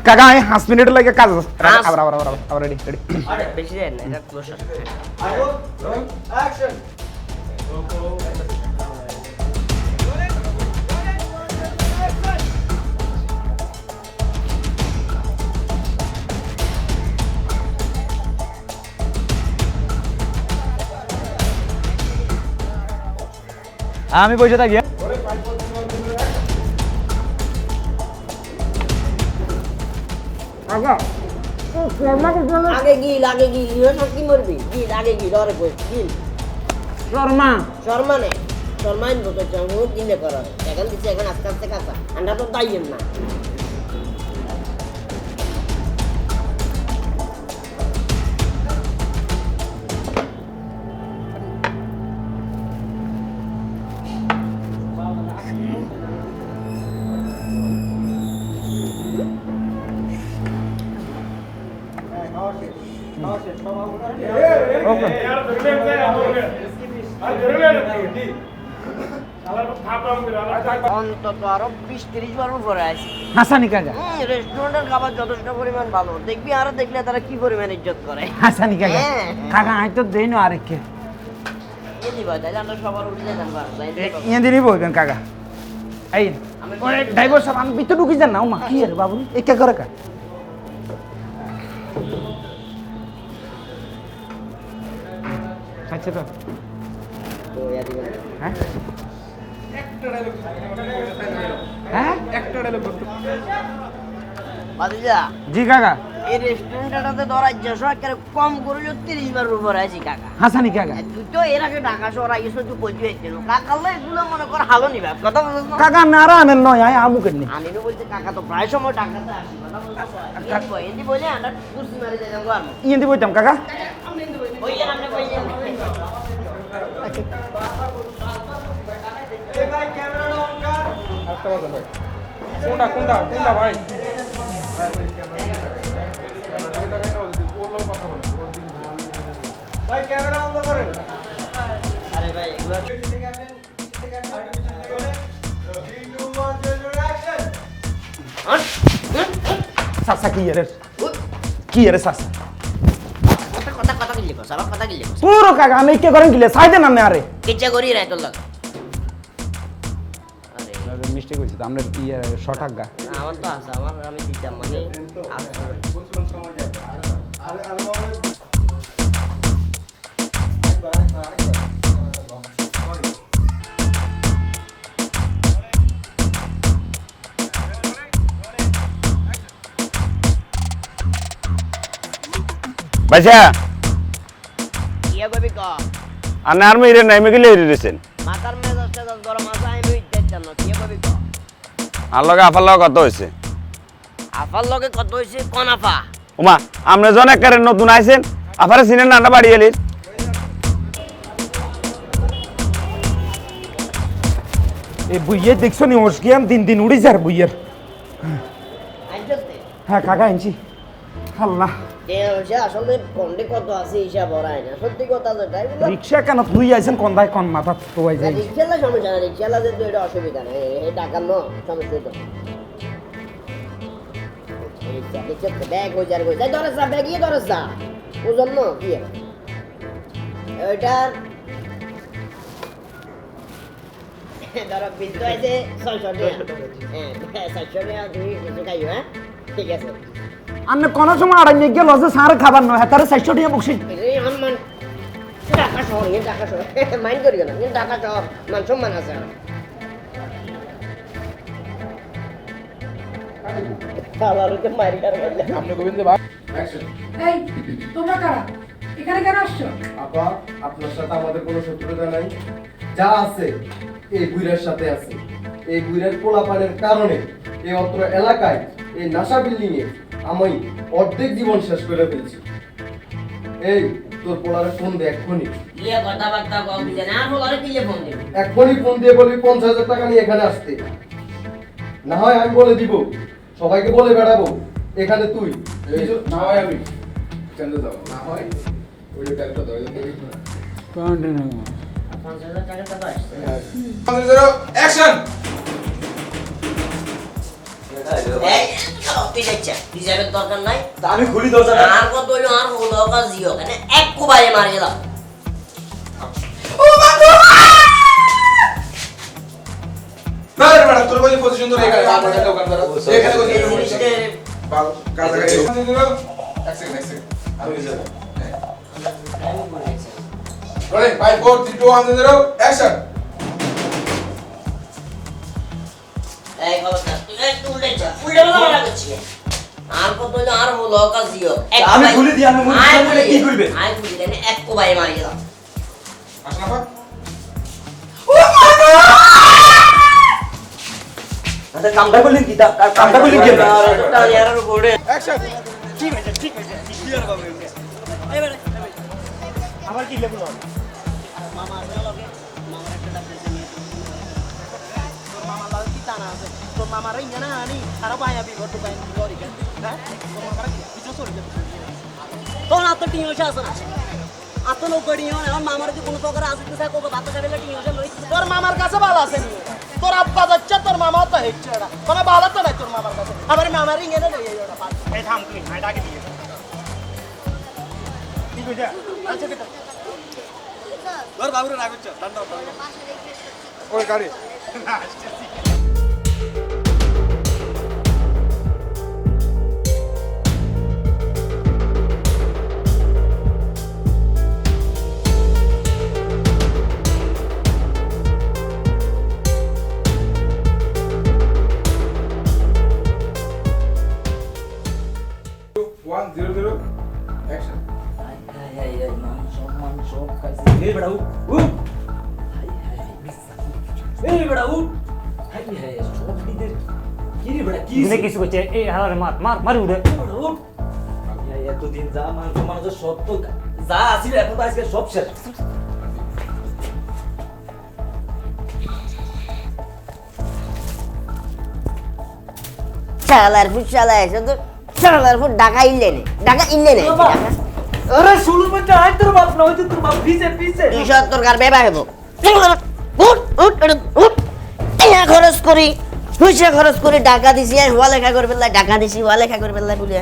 Speaker 5: কাকা আমি 5 মিনিট লাগে কাজ আছে।
Speaker 1: পাঁচ?
Speaker 5: আবার রেডি
Speaker 1: বেশি দেন না, এটা ক্লোজ শট।
Speaker 10: আমি বসে থাকি।
Speaker 1: আগে গিল ইয়ে সব কি মরবি গিল আগে গিল আরে কই গিল
Speaker 5: শর্মা
Speaker 1: শর্মা নে শর্মা ইন বলতে চাও ও দিনে করা এখন দিছে এখন আস্তে আস্তে কাঁচা আমরা তো দাইয়েন না অন্তত আরো 20-30 বার উপরে আছে
Speaker 10: হাসানি কাকা,
Speaker 1: রেস্টুরেন্টের খাবার যথেষ্ট পরিমাণ ভালো দেখবি আরো দেখলে তারা কি পরিমাণ ইজ্জত করে
Speaker 10: হাসানি কাকা।
Speaker 1: হ্যাঁ।
Speaker 10: কাকা আই তো দেই না আরেককে।
Speaker 1: কি দিবা তাহলে আমরা সবার উঠে যেতাম
Speaker 10: ইয়ে দিনই বলবেন কাকা। এই ওরে ড্রাইভার সাহেব আমি ভিতরে ঢুকি যান না মা কি রে বাবু এ কে করে কা? আচ্ছা তো হ্যাঁ হ্যাঁ
Speaker 1: বাদিজা
Speaker 10: জি কাকা।
Speaker 1: এই রেস্টুরেন্টটাতে ধরাই যাস একেবারে কম করে 30 বার উপরে আছি কাকা
Speaker 10: হাসানি কাকা।
Speaker 1: তুই তো এর আগে ঢাকা শহর আইসো তুই বলতে হইছিল কাকাল্লা এগুলো মনে কর হালো নিবা কথা বলছ না
Speaker 10: কাকা না রা আনেন নয় আই আমু কেন
Speaker 1: আমি তো বলতে কাকা তো প্রায় সময় ঢাকাতে আসি কথা বলছ এন্দি বলে আমরা কুরসি মারি যাই যাবো আর
Speaker 10: ইয়ে দি বইতাম কাকা।
Speaker 1: বইয়া আমরা বইয়া
Speaker 3: কোনটা ভাই ভাই ক্যামেরা বন্ধ করেন
Speaker 1: আরে ভাই এগুলো
Speaker 5: সাসা কি রে কি রে সাসা
Speaker 1: কথা কথা কি লিখো সারা কথা কি লিখো
Speaker 5: পুরো কাকা আমি কে করেন গিলে সাইডে নামনে আরে
Speaker 1: কিচ্ছা করি রাই তোর লাগা
Speaker 5: মিস্টেক হইছে আমরা ইয়ে শর্ট গা
Speaker 1: আমার তো আছে আমার আমি দিতাম মানে
Speaker 7: ভাইসা
Speaker 1: ইয়া কবি ক
Speaker 7: আর আর মেরে নাই মেগিলে রেছেন
Speaker 1: মাথার মেজাজটা গরম আছে আমি দিতাম না ইয়া কবি ক
Speaker 7: আর লগে আফার লগে কত হইছে
Speaker 1: আফার লগে কত হইছে কোন আফা
Speaker 7: ওমা আপনি জন একারে নতুন আইছেন আফারে সিনেন নাটা বাড়ি এলি
Speaker 5: এ বুইয়ে দেখছো নি ওস গিয়াম দিন দিন উড়ি যার বুইয়ের।
Speaker 1: আইজতে
Speaker 5: হ্যাঁ কাকা আনছি। আল্লাহ
Speaker 1: যে আসলে ফন্ডে কত আছে হিসাব ওরাই না সত্যি কথা যেটা এগুলো
Speaker 5: রিক্সা কেন তুই আইছেন কোন দায় কোন মাথা তো আই যাই।
Speaker 1: রিক্সালা সমস্যা না রিক্সালাদের তো এটা অসুবিধা নাই এই টাকার ন সমস্যা তো ব্যাগ হয়ে যার হয়ে যায় ধরে যা ব্যাগ ইয়ে ধরে যা ওজন ন কি ওইটার ধরো বিদ্যু আছে 600 টাকা হ্যাঁ 600 টাকা তুমি কিছু খাইও হ্যাঁ ঠিক আছে
Speaker 5: আন্নে কোন সময় আড়াই নিয়ে গেল যে সার খাবার নয় তারে 600 টাকা বকশিস
Speaker 1: এই আম্মান ঢাকা শহর এই ঢাকা শহর মাইন্ড করিও না কিন্তু ঢাকা শহর মান সম্মান আছে খাবারকে মারি আর
Speaker 3: আপনি গোবিন্দ ভাই
Speaker 11: এই তোমরা কারা এখানে কেন আসছো?
Speaker 9: আপা আপনার সাথে আমাদের কোনো শত্রুতা নাই, যা আছে এই বুইরার সাথে আছে। এই বুইরার পোলাপানের কারণে এই অত্র এলাকায় এই নাসা বিল্ডিং এ আমি অর্ধেক জীবন শেষ করে ফেলছি। এই তোর পোলারে ফোন দে এক্ষুনি,
Speaker 1: ইয়ে কথাবার্তা কম বুঝে না বলারে কি ফোন দিবি
Speaker 9: এক্ষুনি ফোন দিয়ে বলবি 50,000 টাকা নিয়ে এখানে আসতে, না হয় আমি বলে দিব, সবাইকে বলে বেড়াবো এখানে তুই
Speaker 3: না হয় আমি কেন যাও না হয় ওই টাইপটা ধরে
Speaker 5: কন্টিনিউ
Speaker 1: 50,000 টাকা তো আসছে
Speaker 3: অ্যাকশন
Speaker 1: এই তুই যাচ্ছা তুই যাবের দরকার নাই
Speaker 10: আমি খুলি দরজাটা
Speaker 1: আর কত হইলো আর হলো কাজ জিও মানে এক কুবারে মারি গেলাম
Speaker 3: না রে ম্যাডাম তোর বলি পজিশন ধরে এখানে দোকান ধরো এখানে পজিশন বাল কাছাকাছি এক সেকেন্ড আমি যাব রোলিং 5 4 3 2 1 0 অ্যাকশন
Speaker 1: এই কথা তুই একটু উল্টে যা উল্টে বলা করছিস আর কত হইলো আর হলো কাজ জিও
Speaker 10: আমি খুলি দি আমি মুনি কি করবে
Speaker 1: আই খুলি দেন এক কুবারে মারি গেলাম
Speaker 3: আসনা পা
Speaker 10: আচ্ছা কামটা করলেন কি কামটা করলেন কি
Speaker 1: টালিয়ার উপরে
Speaker 3: অ্যাকশন
Speaker 4: ঠিক আছে কি আর বাবা এবারে আবার কি লেবু
Speaker 1: মামা আসলে লগে মামার একটা ডাক দিয়েছে নিয়ে
Speaker 4: তোর মামা লাগে কি টানা আছে তোর মামার ইয়া না আনি আরো পাই আবি ঘর তো পাই লরি কেন হ্যাঁ তোর মামার কি কিছু চলে যাবে
Speaker 1: তোর না তো টিম হইছে আছে না আত লোক গড়ি হয় আমার মামার কি কোনো প্রকার আছে তো কো বাতা যাবে টিম হইছে লই
Speaker 4: তোর মামার কাছে ভালো আছে নি তোর আব্বা যাচ্ছে তোর মামা তো হেচ্ছে না কোনো ভালো তো নাই তোর মামার কাছে আবার মামার ইয়া না লই এটা এই থাম তুই হাই ডাকে দিয়ে কি কইছা আচ্ছা কেটা তোর বাবুরে রাগ হচ্ছে ঠান্ডা
Speaker 3: ওই গাড়ি অ্যাকশন
Speaker 10: এই বড়া উ এই বড়া উ হাই হাই সব দিদের কি রে বড়া কি
Speaker 2: দিনে কিছু করছে এই হালারে মার উড়ে
Speaker 10: এতদিন যা মানুষ সব তো যা আসিল এখন তো আজকে সব শেষ
Speaker 1: চালার ফুট চালা এসে তো চালার ফুট ঢাকা ইল্লে নে
Speaker 10: আরে শুরু মধ্যে আয় তোর বাপ না হইতো তোর বাপ পিছে
Speaker 1: 270 কার বেবা হবো উঠ টাকা খরচ করি পয়সা খরচ করি টাকা দিছি আর হওয়া লেখা করে ফেললাই টাকা দিছি হওয়া লেখা করে ফেললাই বলে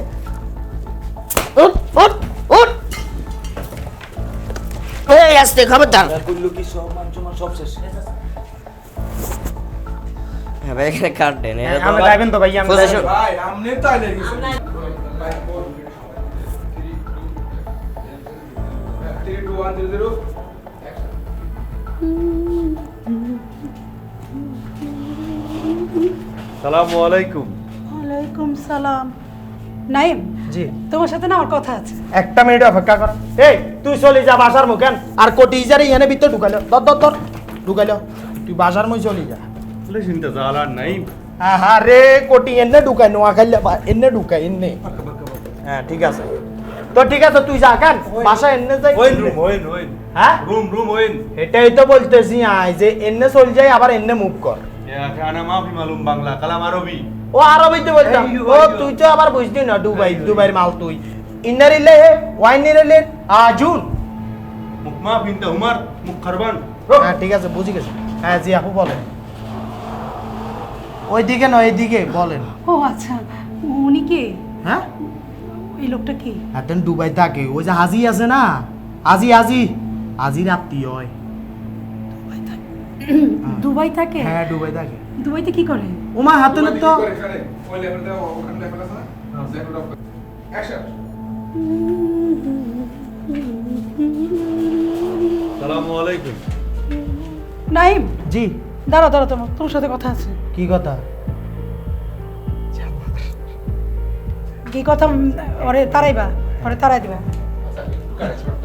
Speaker 1: উঠ এই আসতে খবরদার
Speaker 10: করলো কি সব মান সব শেষ
Speaker 1: হ্যাঁ ভাই এখানে কাট দেন
Speaker 4: আমি যাবেন তো ভাই আমি
Speaker 3: ভাই আমনে তাইলে কিছু 5 4 3 2 1 0 অ্যাকশন
Speaker 5: সালামু আলাইকুম
Speaker 11: ওয়ালাইকুম সালাম নাইম
Speaker 4: জি
Speaker 11: তোমার সাথে না আমার কথা আছে
Speaker 4: একটা মিনিট অপেক্ষা কর এই তুই চলে যা বাসার মুখেন আর কোটি ইজারে এখানে ভিতর ঢুকাইলো দর ঢুকাইলো তুই বাসার মুই চলে যা
Speaker 5: বলে চিন্তা জালা নাই
Speaker 4: আহা রে কোটি এনে ঢুকাই নোয়া খাইলে এনে ঢুকাই এনে হ্যাঁ ঠিক আছে তো ঠিক আছে তুই যা কান বাসা এনে যাই
Speaker 5: ওইন
Speaker 4: হ্যাঁ
Speaker 5: রুম ওইন
Speaker 4: এটাই তো বলতেছি আই যে এনে চল যাই আবার এনে মুভ কর
Speaker 5: খানা মাফি মালুম বাংলা কালাম আরবি
Speaker 4: ও আরবিতে বলতাম ও তুই তো আবার বুঝলি না দুবাইয়ের মাল তুই ইনারিলে ওয়াইনিরিলে আজুন
Speaker 5: মুখ মাফ ইনতা হুমার মুখ খারবান
Speaker 4: হ্যাঁ ঠিক আছে বুঝি গেছি হ্যাঁ জি আপু বলেন ওইদিকে না এইদিকে বলেন
Speaker 11: ও আচ্ছা উনি কে
Speaker 4: হ্যাঁ
Speaker 11: এই লোকটা কি
Speaker 4: এখন দুবাই থাকে ওই যে হাজি আছে না আজির আত্মীয় হয়
Speaker 11: দুবাই থাকে
Speaker 4: হ্যাঁ দুবাই থাকে
Speaker 11: দুবাইতে কি করে
Speaker 4: ওমা হাতে না তো
Speaker 3: এখানে ওই লেভেল দাও ওখানে লেভেল আছে না লেভেল অফ অ্যাকশন
Speaker 5: সালামু আলাইকুম
Speaker 11: নাইম
Speaker 4: জি
Speaker 11: দাঁড়াও তোমার সাথে কথা আছে
Speaker 4: কি কথা
Speaker 11: কি কথা ওরে তারাই দিবা